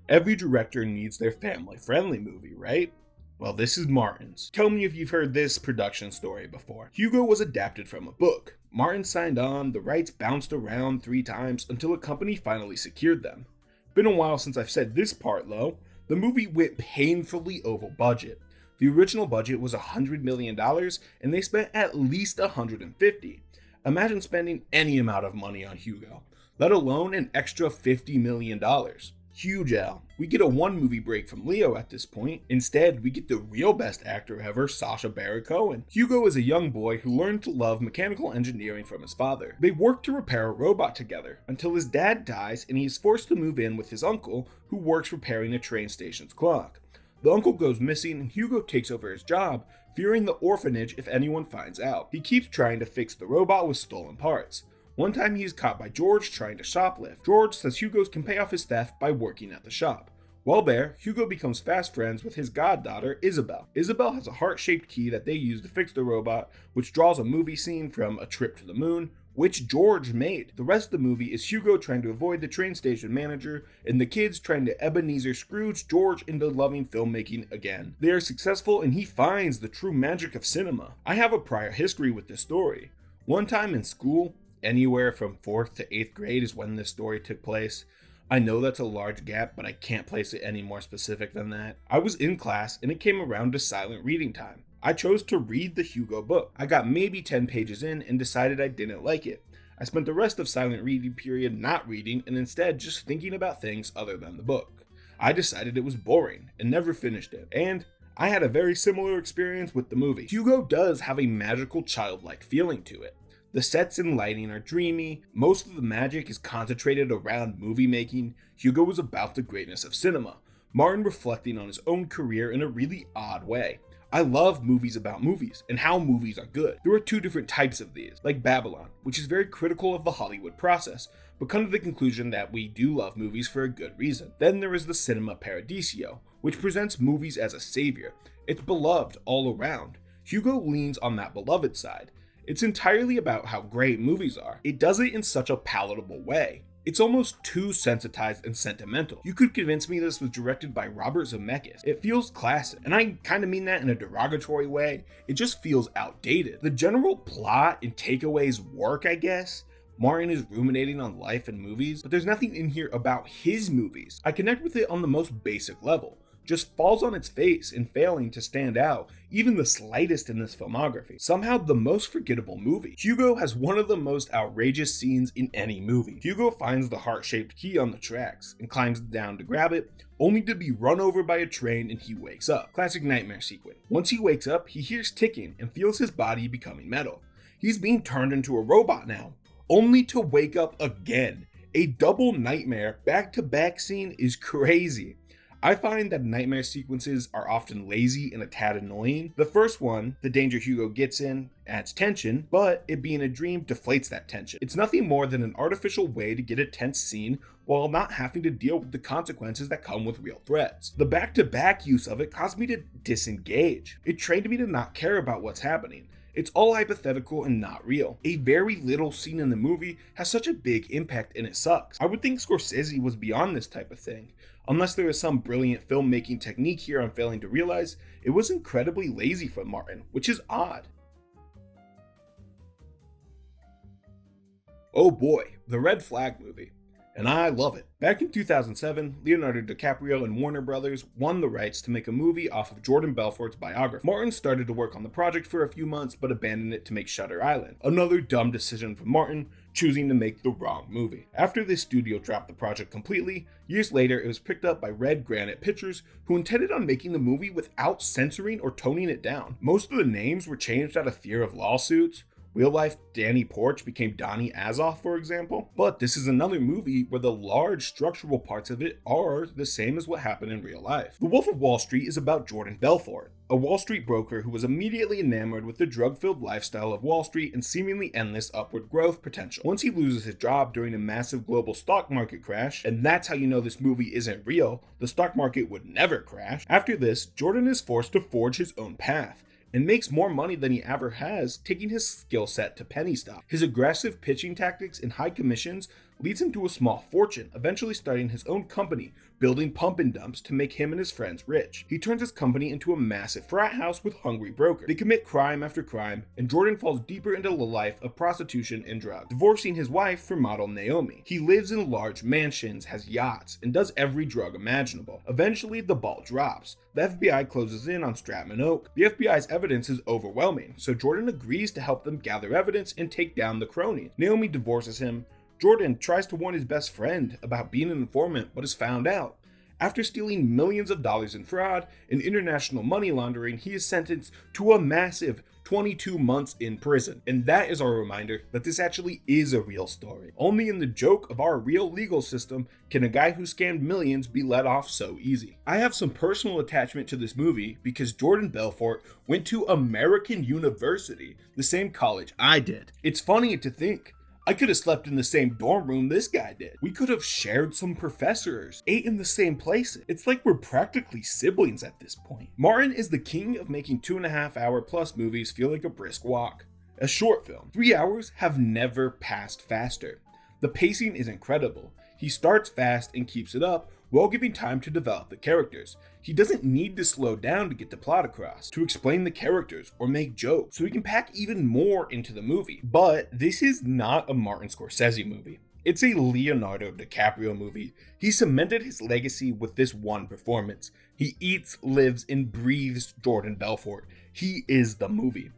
Every director needs their family-friendly movie, right? Well, this is Martin's. Tell me if you've heard this production story before. Hugo was adapted from a book. Martin signed on, the rights bounced around 3 times until a company finally secured them. Been a while since I've said this part, though. The movie went painfully over budget. The original budget was $100 million, and they spent at least $150 million. Imagine spending any amount of money on Hugo. let alone an extra $50 million. Huge L. We get a one movie break from Leo at this point. Instead, we get the real best actor ever, Sacha Baron Cohen. Hugo is a young boy who learned to love mechanical engineering from his father. They work to repair a robot together until his dad dies and he is forced to move in with his uncle, who works repairing a train station's clock. The uncle goes missing and Hugo takes over his job, fearing the orphanage if anyone finds out. He keeps trying to fix the robot with stolen parts. One time he is caught by George trying to shoplift. George says Hugo can pay off his theft by working at the shop. While there, Hugo becomes fast friends with his goddaughter, Isabel. Isabel has a heart-shaped key that they use to fix the robot, which draws a movie scene from A Trip to the Moon, which George made. The rest of the movie is Hugo trying to avoid the train station manager, and the kids trying to Ebenezer Scrooge George into loving filmmaking again. They are successful and he finds the true magic of cinema. I have a prior history with this story. One time in school, anywhere from 4th to 8th grade is when this story took place. I know that's a large gap, but I can't place it any more specific than that. I was in class and it came around to silent reading time. I chose to read the Hugo book. I got maybe 10 pages in and decided I didn't like it. I spent the rest of silent reading period not reading and instead just thinking about things other than the book. I decided it was boring and never finished it. And I had a very similar experience with the movie. Hugo does have a magical childlike feeling to it. The sets and lighting are dreamy, most of the magic is concentrated around movie making. Hugo was about the greatness of cinema, Martin reflecting on his own career in a really odd way. I love movies about movies, and how movies are good. There are two different types of these, like Babylon, which is very critical of the Hollywood process, but come to the conclusion that we do love movies for a good reason. Then there is the Cinema Paradiso, which presents movies as a savior. It's beloved all around. Hugo leans on that beloved side. It's entirely about how great movies are. It does it in such a palatable way. It's almost too sensitized and sentimental. You could convince me this was directed by Robert Zemeckis. It feels classic, and I kind of mean that in a derogatory way. It just feels outdated. The general plot and takeaways work, I guess. Martin is ruminating on life and movies, but there's nothing in here about his movies. I connect with it on the most basic level. Just falls on its face in failing to stand out, even the slightest in this filmography. Somehow the most forgettable movie. Hugo has one of the most outrageous scenes in any movie. Hugo finds the heart-shaped key on the tracks and climbs down to grab it, only to be run over by a train and he wakes up. Classic nightmare sequence. Once he wakes up, he hears ticking and feels his body becoming metal. He's being turned into a robot now, only to wake up again. A double nightmare back-to-back scene is crazy. I find that nightmare sequences are often lazy and a tad annoying. The first one, the danger Hugo gets in, adds tension, but it being a dream deflates that tension. It's nothing more than an artificial way to get a tense scene while not having to deal with the consequences that come with real threats. The back-to-back use of it caused me to disengage. It trained me to not care about what's happening. It's all hypothetical and not real. A very little scene in the movie has such a big impact and it sucks. I would think Scorsese was beyond this type of thing. Unless there is some brilliant filmmaking technique here I'm failing to realize, it was incredibly lazy from Martin, which is odd. Oh boy, the Red Flag movie. And I love it. Back in 2007, Leonardo DiCaprio and Warner Brothers won the rights to make a movie off of Jordan Belfort's biography. Martin started to work on the project for a few months, but abandoned it to make Shutter Island. Another dumb decision from Martin, choosing to make the wrong movie. After this studio dropped the project completely, years later it was picked up by Red Granite Pictures, who intended on making the movie without censoring or toning it down. Most of the names were changed out of fear of lawsuits. Real life Danny Porch became Donnie Azoff, for example. But this is another movie where the large structural parts of it are the same as what happened in real life. The Wolf of Wall Street is about Jordan Belfort, a Wall Street broker who was immediately enamored with the drug-filled lifestyle of Wall Street and seemingly endless upward growth potential. Once he loses his job during a massive global stock market crash, and that's how you know this movie isn't real, the stock market would never crash. After this, Jordan is forced to forge his own path, and makes more money than he ever has, taking his skill set to penny stock. His aggressive pitching tactics and high commissions leads him to a small fortune, eventually starting his own company, building pump and dumps to make him and his friends rich. He turns his company into a massive frat house with hungry brokers. They commit crime after crime, and Jordan falls deeper into the life of prostitution and drugs, divorcing his wife for model Naomi. He lives in large mansions, has yachts, and does every drug imaginable. Eventually, the ball drops. The FBI closes in on Stratman Oak. The FBI's evidence is overwhelming, so Jordan agrees to help them gather evidence and take down the cronies. Naomi divorces him. Jordan tries to warn his best friend about being an informant but is found out. After stealing millions of dollars in fraud and international money laundering, he is sentenced to a massive 22 months in prison. And that is our reminder that this actually is a real story. Only in the joke of our real legal system can a guy who scammed millions be let off so easy. I have some personal attachment to this movie because Jordan Belfort went to American University, the same college I did. It's funny to think I could have slept in the same dorm room this guy did. We could have shared some professors, ate in the same places. It's like we're practically siblings at this point. Martin is the king of making 2.5-hour plus movies feel like a brisk walk. A short film, 3 hours have never passed faster. The pacing is incredible. He starts fast and keeps it up while giving time to develop the characters. He doesn't need to slow down to get the plot across, to explain the characters or make jokes, so he can pack even more into the movie. But this is not a Martin Scorsese movie. It's a Leonardo DiCaprio movie. He cemented his legacy with this one performance. He eats, lives, and breathes Jordan Belfort. He is the movie.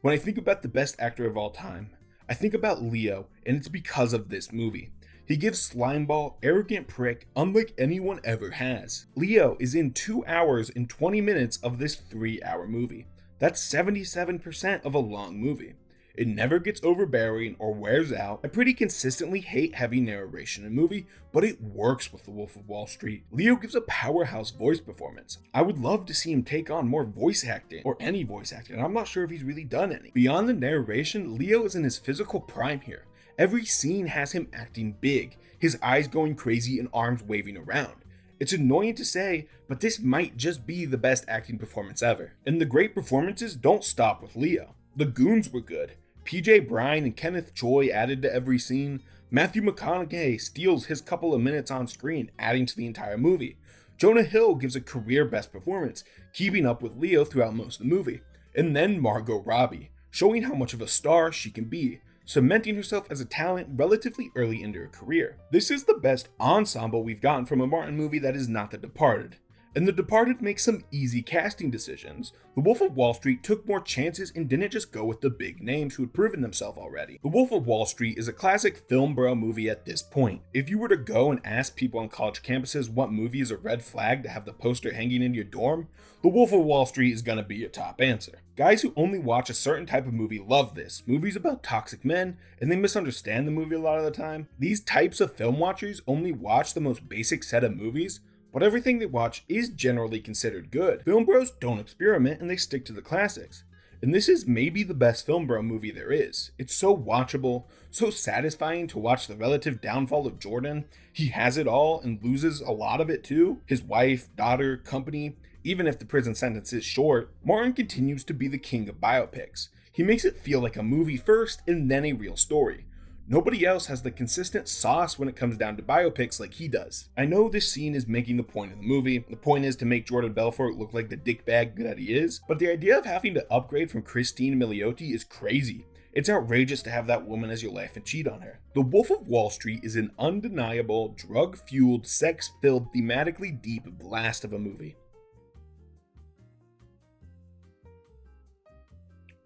When I think about the best actor of all time, I think about Leo, and it's because of this movie. He gives Slimeball arrogant prick unlike anyone ever has. Leo is in 2 hours and 20 minutes of this 3-hour movie. That's 77% of a long movie. It never gets overbearing or wears out. I pretty consistently hate heavy narration in a movie, but it works with The Wolf of Wall Street. Leo gives a powerhouse voice performance. I would love to see him take on more voice acting, or any voice acting, and I'm not sure if he's really done any. Beyond the narration, Leo is in his physical prime here. Every scene has him acting big, his eyes going crazy and arms waving around. It's annoying to say, but this might just be the best acting performance ever. And the great performances don't stop with Leo. The goons were good. PJ Bryan and Kenneth Choi added to every scene. Matthew McConaughey steals his couple of minutes on screen, adding to the entire movie. Jonah Hill gives a career best performance, keeping up with Leo throughout most of the movie. And then Margot Robbie, showing how much of a star she can be, cementing herself as a talent relatively early in her career. This is the best ensemble we've gotten from a Martin movie that is not The Departed. And The Departed makes some easy casting decisions. The Wolf of Wall Street took more chances and didn't just go with the big names who had proven themselves already. The Wolf of Wall Street is a classic film bro movie at this point. If you were to go and ask people on college campuses what movie is a red flag to have the poster hanging in your dorm, The Wolf of Wall Street is gonna be your top answer. Guys who only watch a certain type of movie love this. Movies about toxic men, and they misunderstand the movie a lot of the time. These types of film watchers only watch the most basic set of movies, but everything they watch is generally considered good. Film bros don't experiment and they stick to the classics. And this is maybe the best film bro movie there is. It's so watchable, so satisfying to watch the relative downfall of Jordan. He has it all and loses a lot of it too. His wife, daughter, company. Even if the prison sentence is short, Martin continues to be the king of biopics. He makes it feel like a movie first and then a real story. Nobody else has the consistent sauce when it comes down to biopics like he does. I know this scene is making the point of the movie. The point is to make Jordan Belfort look like the dickbag that he is, but the idea of having to upgrade from Christine Milioti is crazy. It's outrageous to have that woman as your life and cheat on her. The Wolf of Wall Street is an undeniable, drug-fueled, sex-filled, thematically deep blast of a movie.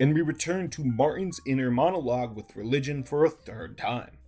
And we return to Martin's inner monologue with religion for a third time.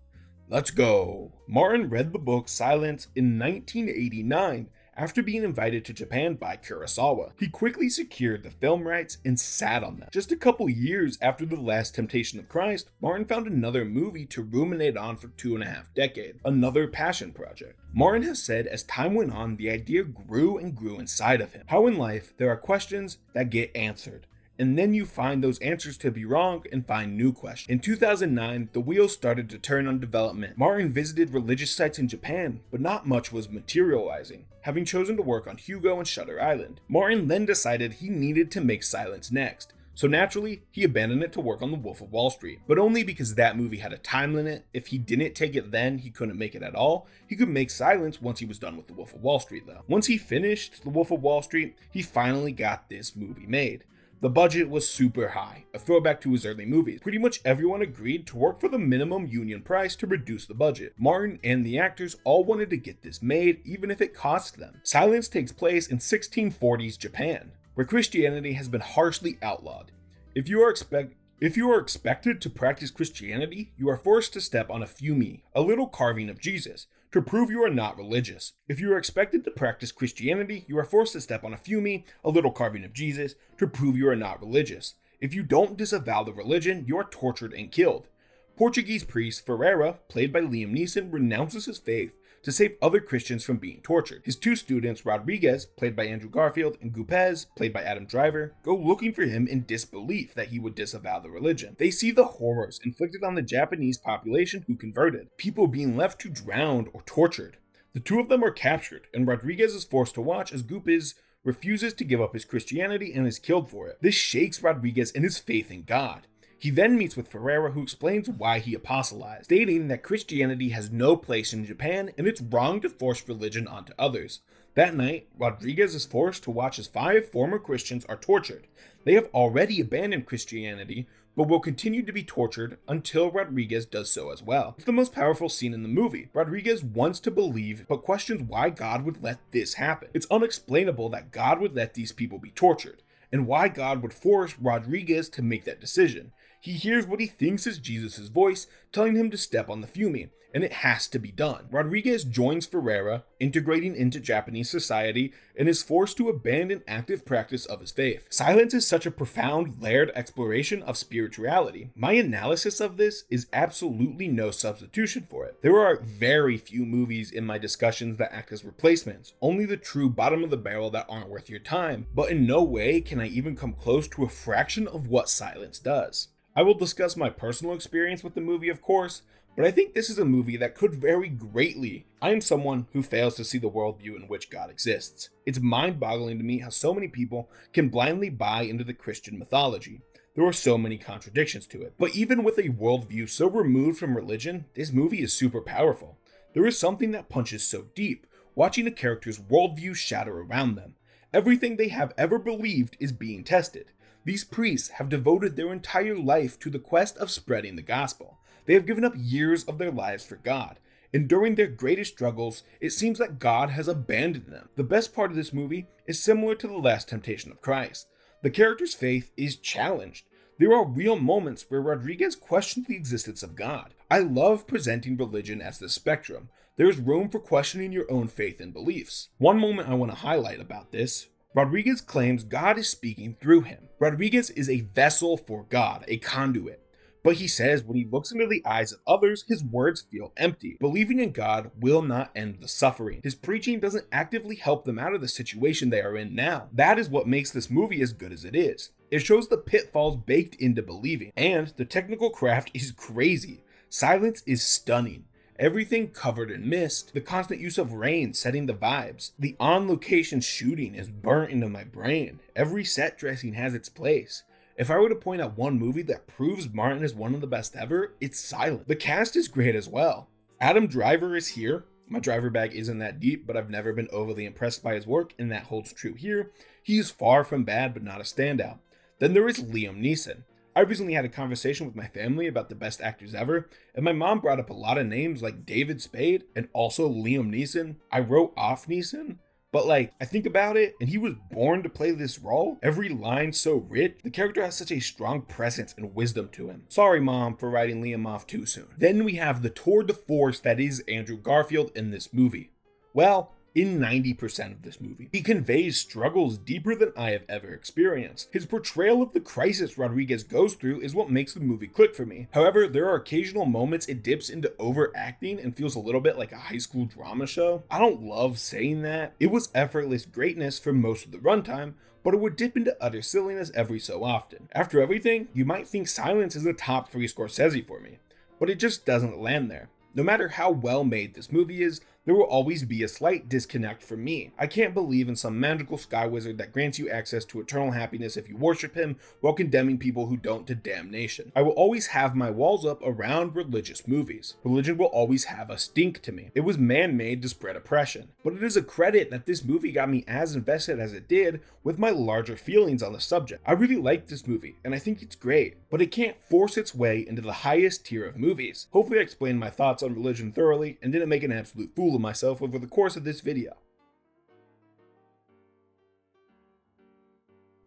Let's go! Martin read the book Silence in 1989 after being invited to Japan by Kurosawa. He quickly secured the film rights and sat on them. Just a couple years after The Last Temptation of Christ, Martin found another movie to ruminate on for 2.5 decades, another passion project. Martin has said as time went on, the idea grew and grew inside of him. How in life there are questions that get answered, and then you find those answers to be wrong and find new questions. In 2009, the wheels started to turn on development. Martin visited religious sites in Japan, but not much was materializing, having chosen to work on Hugo and Shutter Island. Martin then decided he needed to make Silence next, so naturally, he abandoned it to work on The Wolf of Wall Street, but only because that movie had a time limit. If he didn't take it then, he couldn't make it at all. He could make Silence once he was done with The Wolf of Wall Street though. Once he finished The Wolf of Wall Street, he finally got this movie made. The budget was super high, a throwback to his early movies. Pretty much everyone agreed to work for the minimum union price to reduce the budget. Martin and the actors all wanted to get this made, even if it cost them. Silence takes place in 1640s Japan, where Christianity has been harshly outlawed. If you are If you are expected to practice Christianity, you are forced to step on a fumee, a little carving of Jesus, to prove you are not religious. If you are expected to practice Christianity, you are forced to step on a fumee, a little carving of Jesus, to prove you are not religious. If you don't disavow the religion, you are tortured and killed. Portuguese priest Ferreira, played by Liam Neeson, renounces his faith to save other Christians from being tortured. His two students, Rodriguez, played by Andrew Garfield, and Gupez, played by Adam Driver, go looking for him in disbelief that he would disavow the religion. They see the horrors inflicted on the Japanese population who converted, people being left to drown or tortured. The two of them are captured, and Rodriguez is forced to watch as Gupez refuses to give up his Christianity and is killed for it. This shakes Rodriguez in his faith in God. He then meets with Ferreira, who explains why he apostolized, stating that Christianity has no place in Japan and it's wrong to force religion onto others. That night, Rodriguez is forced to watch as 5 former Christians are tortured. They have already abandoned Christianity, but will continue to be tortured until Rodriguez does so as well. It's the most powerful scene in the movie. Rodriguez wants to believe, but questions why God would let this happen. It's unexplainable that God would let these people be tortured, and why God would force Rodriguez to make that decision. He hears what he thinks is Jesus' voice telling him to step on the fumee, and it has to be done. Rodriguez joins Ferreira, integrating into Japanese society, and is forced to abandon active practice of his faith. Silence is such a profound, layered exploration of spirituality. My analysis of this is absolutely no substitution for it. There are very few movies in my discussions that act as replacements, only the true bottom of the barrel that aren't worth your time, but in no way can I even come close to a fraction of what Silence does. I will discuss my personal experience with the movie, of course, but I think this is a movie that could vary greatly. I am someone who fails to see the worldview in which God exists. It's mind-boggling to me how so many people can blindly buy into the Christian mythology. There are so many contradictions to it. But even with a worldview so removed from religion, this movie is super powerful. There is something that punches so deep, watching a character's worldview shatter around them. Everything they have ever believed is being tested. These priests have devoted their entire life to the quest of spreading the gospel. They have given up years of their lives for God, and during their greatest struggles, it seems that God has abandoned them. The best part of this movie is similar to The Last Temptation of Christ. The character's faith is challenged. There are real moments where Rodriguez questions the existence of God. I love presenting religion as the spectrum. There is room for questioning your own faith and beliefs. One moment I want to highlight about this: Rodriguez claims God is speaking through him. Rodriguez is a vessel for God, a conduit. But he says when he looks into the eyes of others, his words feel empty. Believing in God will not end the suffering. His preaching doesn't actively help them out of the situation they are in now. That is what makes this movie as good as it is. It shows the pitfalls baked into believing, and the technical craft is crazy. Silence is stunning. Everything covered in mist, the constant use of rain setting the vibes. The on-location shooting is burnt into my brain. Every set dressing has its place. If I were to point out one movie that proves Martin is one of the best ever, it's Silence. The cast is great as well. Adam Driver is here. My driver bag isn't that deep, but I've never been overly impressed by his work, and that holds true here. He is far from bad, but not a standout. Then there is Liam Neeson. I recently had a conversation with my family about the best actors ever, and my mom brought up a lot of names like David Spade and also Liam Neeson. I wrote off Neeson, but I think about it, and he was born to play this role. Every line so rich, the character has such a strong presence and wisdom to him. Sorry, Mom, for writing Liam off too soon. Then we have the tour de force that is Andrew Garfield in this movie. Well, in 90% of this movie, he conveys struggles deeper than I have ever experienced. His portrayal of the crisis Rodriguez goes through is what makes the movie click for me. However, there are occasional moments it dips into overacting and feels a little bit like a high school drama show. I don't love saying that. It was effortless greatness for most of the runtime, but it would dip into utter silliness every so often. After everything, you might think Silence is a top 3 Scorsese for me, but it just doesn't land there. No matter how well made this movie is, there will always be a slight disconnect for me. I can't believe in some magical sky wizard that grants you access to eternal happiness if you worship him while condemning people who don't to damnation. I will always have my walls up around religious movies. Religion will always have a stink to me. It was man-made to spread oppression. But it is a credit that this movie got me as invested as it did with my larger feelings on the subject. I really like this movie, and I think it's great, but it can't force its way into the highest tier of movies. Hopefully I explained my thoughts on religion thoroughly and didn't make an absolute fool of myself over the course of this video.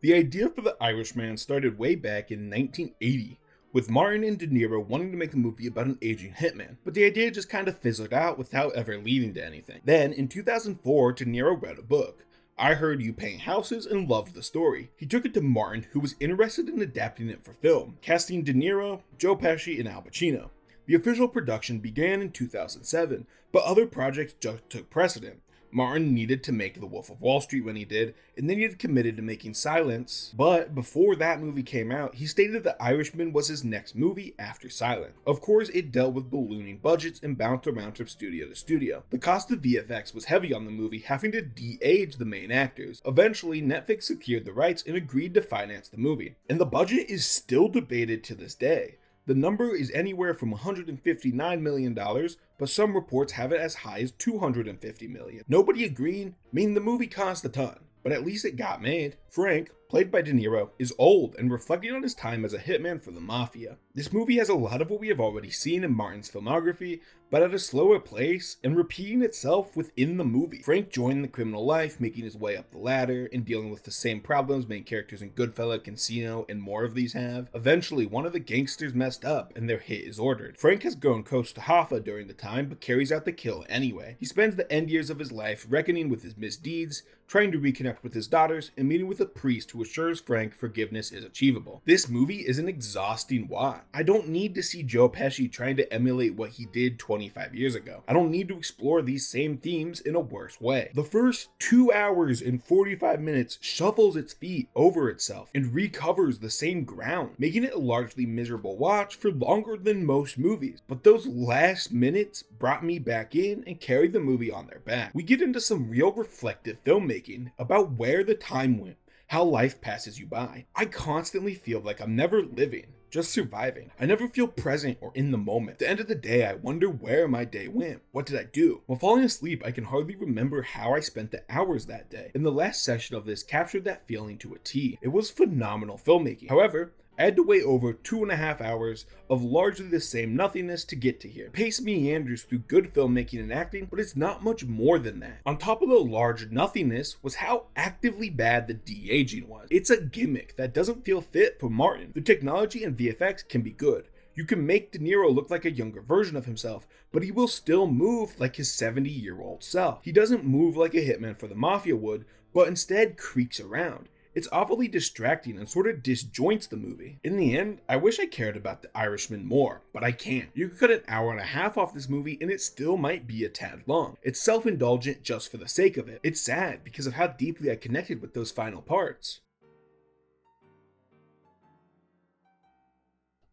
The idea for The Irishman started way back in 1980, with Martin and De Niro wanting to make a movie about an aging hitman, but the idea just kind of fizzled out without ever leading to anything. Then, in 2004, De Niro read a book, I Heard You Paint Houses, and loved the story. He took it to Martin, who was interested in adapting it for film, casting De Niro, Joe Pesci, and Al Pacino. The official production began in 2007, but other projects just took precedent. Martin needed to make The Wolf of Wall Street when he did, and then he had committed to making Silence. But before that movie came out, he stated The Irishman was his next movie after Silence. Of course, it dealt with ballooning budgets and bounced around from studio to studio. The cost of VFX was heavy on the movie, having to de-age the main actors. Eventually, Netflix secured the rights and agreed to finance the movie. And the budget is still debated to this day. The number is anywhere from $159 million, but some reports have it as high as $250 million. Nobody agreeing, meaning the movie cost a ton, but at least it got made. Frank, played by De Niro, is old and reflecting on his time as a hitman for the mafia. This movie has a lot of what we have already seen in Martin's filmography, but at a slower pace and repeating itself within the movie. Frank joined the criminal life, making his way up the ladder and dealing with the same problems main characters in Goodfellas, Casino, and more of these have. Eventually, one of the gangsters messed up and their hit is ordered. Frank has grown close to Hoffa during the time, but carries out the kill anyway. He spends the end years of his life reckoning with his misdeeds, trying to reconnect with his daughters, and meeting with a priest who assures Frank forgiveness is achievable. This movie is an exhausting watch. I don't need to see Joe Pesci trying to emulate what he did 25 years ago. I don't need to explore these same themes in a worse way. The first 2 hours and 45 minutes shuffles its feet over itself and recovers the same ground, making it a largely miserable watch for longer than most movies. But those last minutes brought me back in and carried the movie on their back. We get into some real reflective filmmaking about where the time went, how life passes you by. I constantly feel like I'm never living, just surviving. I never feel present or in the moment. At the end of the day, I wonder where my day went. What did I do? While falling asleep, I can hardly remember how I spent the hours that day. And the last session of this captured that feeling to a T. It was phenomenal filmmaking. However, I had to wait over 2.5 hours of largely the same nothingness to get to here. Pace meanders through good filmmaking and acting, but it's not much more than that. On top of the large nothingness was how actively bad the de-aging was. It's a gimmick that doesn't feel fit for Martin. The technology and VFX can be good. You can make De Niro look like a younger version of himself, but he will still move like his 70-year-old self. He doesn't move like a hitman for the mafia would, but instead creaks around. It's awfully distracting and sort of disjoints the movie. In the end, I wish I cared about The Irishman more, but I can't. You could cut an hour and a half off this movie and it still might be a tad long. It's self-indulgent just for the sake of it. It's sad because of how deeply I connected with those final parts.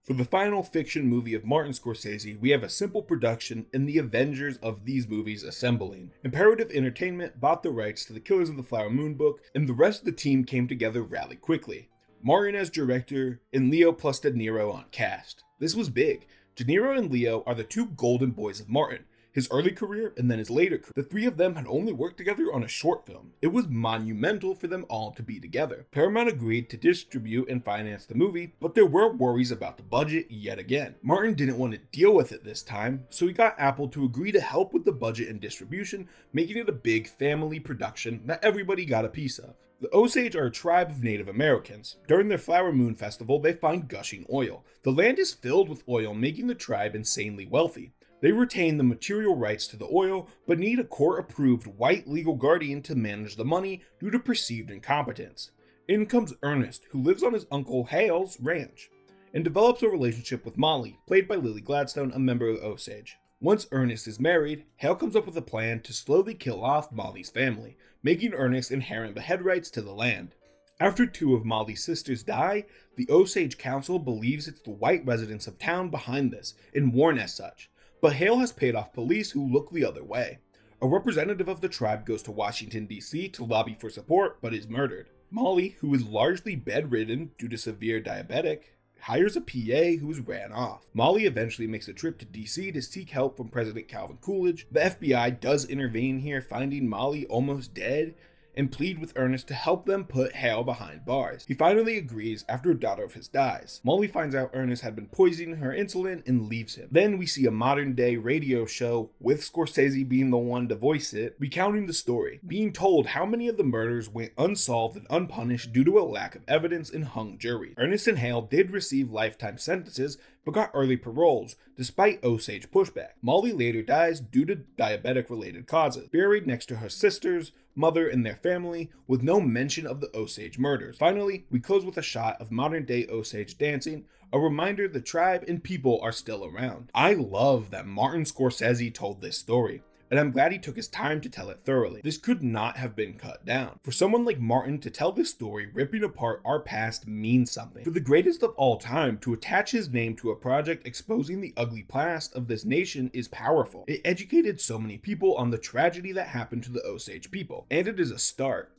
For the final fiction movie of Martin Scorsese, we have a simple production and the Avengers of these movies assembling. Imperative Entertainment bought the rights to the Killers of the Flower Moon book, and the rest of the team came together rather quickly. Martin as director, and Leo plus De Niro on cast. This was big. De Niro and Leo are the two golden boys of Martin. His early career and then his later career. The three of them had only worked together on a short film. It was monumental for them all to be together. Paramount agreed to distribute and finance the movie, but there were worries about the budget yet again. Martin didn't want to deal with it this time, so he got Apple to agree to help with the budget and distribution, making it a big family production that everybody got a piece of. The Osage are a tribe of Native Americans. During their Flower Moon Festival, they find gushing oil. The land is filled with oil, making the tribe insanely wealthy. They retain the material rights to the oil, but need a court-approved white legal guardian to manage the money due to perceived incompetence. In comes Ernest, who lives on his uncle Hale's ranch, and develops a relationship with Molly, played by Lily Gladstone, a member of Osage. Once Ernest is married, Hale comes up with a plan to slowly kill off Molly's family, making Ernest inherit the head rights to the land. After two of Molly's sisters die, the Osage Council believes it's the white residents of town behind this, and warn as such. But Hale has paid off police who look the other way. A representative of the tribe goes to Washington, D.C. to lobby for support, but is murdered. Molly, who is largely bedridden due to severe diabetic, hires a PA who is ran off. Molly eventually makes a trip to D.C. to seek help from President Calvin Coolidge. The FBI does intervene here, finding Molly almost dead, and plead with Ernest to help them put Hale behind bars. He finally agrees after a daughter of his dies. Molly finds out Ernest had been poisoning her insulin and leaves him. Then we see a modern day radio show with Scorsese being the one to voice it, recounting the story, being told how many of the murders went unsolved and unpunished due to a lack of evidence and hung juries. Ernest and Hale did receive lifetime sentences, but got early paroles, despite Osage pushback. Molly later dies due to diabetic-related causes, buried next to her sisters, mother, and their family, with no mention of the Osage murders. Finally, we close with a shot of modern-day Osage dancing, a reminder the tribe and people are still around. I love that Martin Scorsese told this story, and I'm glad he took his time to tell it thoroughly. This could not have been cut down. For someone like Martin to tell this story ripping apart our past means something. For the greatest of all time to attach his name to a project exposing the ugly past of this nation is powerful. It educated so many people on the tragedy that happened to the Osage people, and it is a start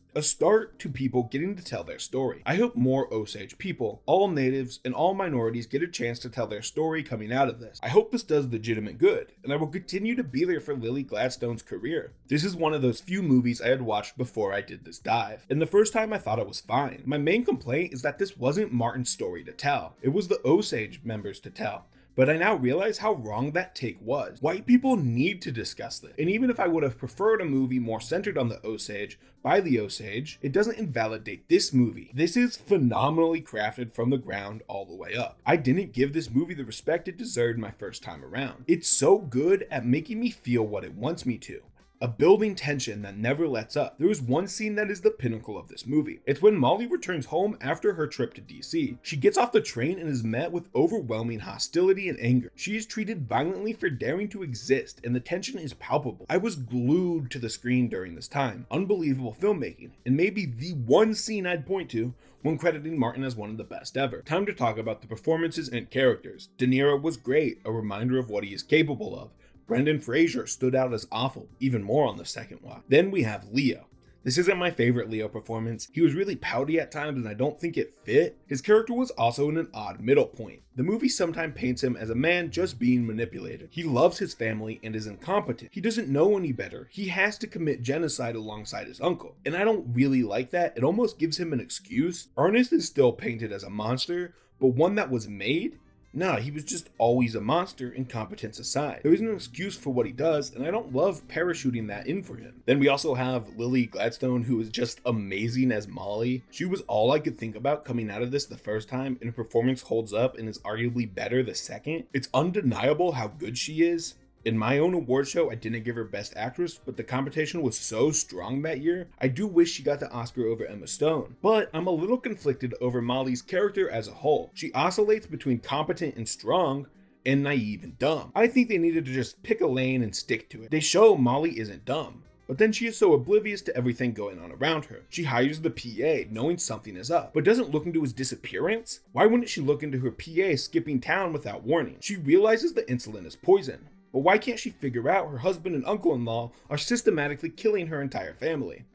to people getting to tell their story. I hope more Osage people, all natives, and all minorities get a chance to tell their story coming out of this. I hope this does legitimate good, and I will continue to be there for Lily Gladstone's career. This is one of those few movies I had watched before I did this dive, and the first time I thought it was fine. My main complaint is that this wasn't Martin's story to tell. It was the Osage members to tell. But I now realize how wrong that take was. White people need to discuss this. And even if I would have preferred a movie more centered on the Osage, by the Osage, it doesn't invalidate this movie. This is phenomenally crafted from the ground all the way up. I didn't give this movie the respect it deserved my first time around. It's so good at making me feel what it wants me to. A building tension that never lets up. There is one scene that is the pinnacle of this movie. It's when Molly returns home after her trip to DC. She gets off the train and is met with overwhelming hostility and anger. She is treated violently for daring to exist, and the tension is palpable. I was glued to the screen during this time. Unbelievable filmmaking, and maybe the one scene I'd point to when crediting Martin as one of the best ever. Time to talk about the performances and characters. De Niro was great, a reminder of what he is capable of. Brendan Fraser stood out as awful, even more on the second watch. Then we have Leo. This isn't my favorite Leo performance. He was really pouty at times and I don't think it fit. His character was also in an odd middle point. The movie sometimes paints him as a man just being manipulated. He loves his family and is incompetent. He doesn't know any better. He has to commit genocide alongside his uncle. And I don't really like that. It almost gives him an excuse. Ernest is still painted as a monster, but one that was made? Nah, he was just always a monster, incompetence aside. There isn't an excuse for what he does, and I don't love parachuting that in for him. Then we also have Lily Gladstone, who is just amazing as Molly. She was all I could think about coming out of this the first time, and her performance holds up and is arguably better the second. It's undeniable how good she is. In my own award show, I didn't give her Best Actress, but the competition was so strong that year, I do wish she got the Oscar over Emma Stone. But I'm a little conflicted over Molly's character as a whole. She oscillates between competent and strong, and naive and dumb. I think they needed to just pick a lane and stick to it. They show Molly isn't dumb, but then she is so oblivious to everything going on around her. She hires the PA knowing something is up, but doesn't look into his disappearance? Why wouldn't she look into her PA skipping town without warning? She realizes the insulin is poison. But why can't she figure out her husband and uncle-in-law are systematically killing her entire family?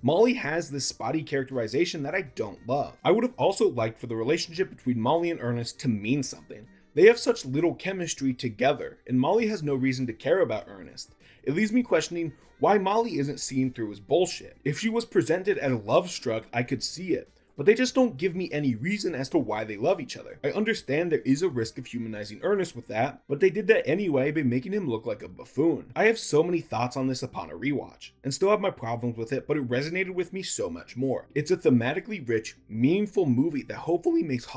Molly has this spotty characterization that I don't love. I would have also liked for the relationship between Molly and Ernest to mean something. They have such little chemistry together, and Molly has no reason to care about Ernest. It leaves me questioning why Molly isn't seen through his bullshit. If she was presented as love-struck, I could see it. But they just don't give me any reason as to why they love each other. I understand there is a risk of humanizing Ernest with that, but they did that anyway by making him look like a buffoon. I have so many thoughts on this upon a rewatch, and still have my problems with it, but it resonated with me so much more. It's a thematically rich, meaningful movie that hopefully makes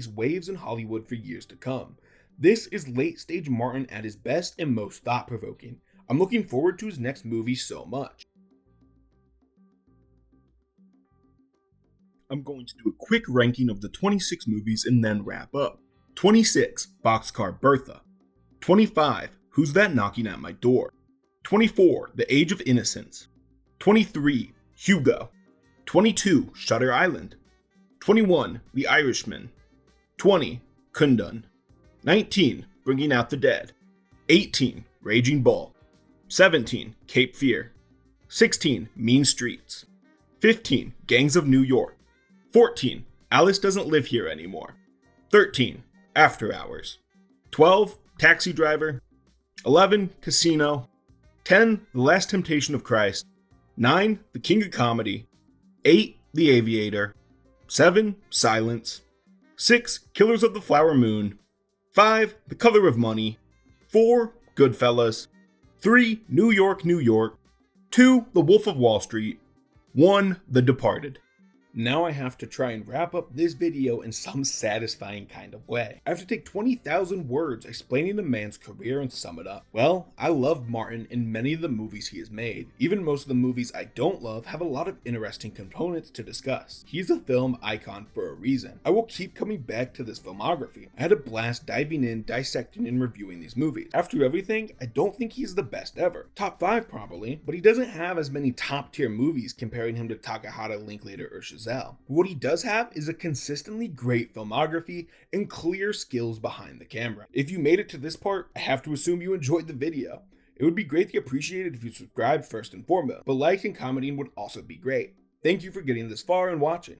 waves in Hollywood for years to come. This is late stage Martin at his best and most thought-provoking. I'm looking forward to his next movie so much. I'm going to do a quick ranking of the 26 movies and then wrap up. 26, Boxcar Bertha. 25, Who's That Knocking at My Door? 24, The Age of Innocence. 23, Hugo. 22, Shutter Island. 21, The Irishman. 20, Kundun. 19, Bringing Out the Dead. 18, Raging Bull. 17, Cape Fear. 16, Mean Streets. 15, Gangs of New York. 14, Alice Doesn't Live Here Anymore. 13, After Hours. 12, Taxi Driver. 11, Casino. 10. The Last Temptation of Christ. 9. The King of Comedy. 8. The Aviator. 7. Silence. 6. Killers of the Flower Moon. 5. The Color of Money. 4. Goodfellas. 3. New York, New York. 2. The Wolf of Wall Street. 1. The Departed. Now I have to try and wrap up this video in some satisfying kind of way. I have to take 20,000 words explaining a man's career and sum it up. Well, I love Martin in many of the movies he has made. Even most of the movies I don't love have a lot of interesting components to discuss. He's a film icon for a reason. I will keep coming back to this filmography. I had a blast diving in, dissecting, and reviewing these movies. After everything, I don't think he's the best ever. Top 5 probably, but he doesn't have as many top tier movies comparing him to Takahata, Linklater, or Chazelle. What he does have is a consistently great filmography and clear skills behind the camera. If you made it to this part, I have to assume you enjoyed the video. It would be greatly appreciated if you subscribed first and foremost, but liking and commenting would also be great. Thank you for getting this far and watching.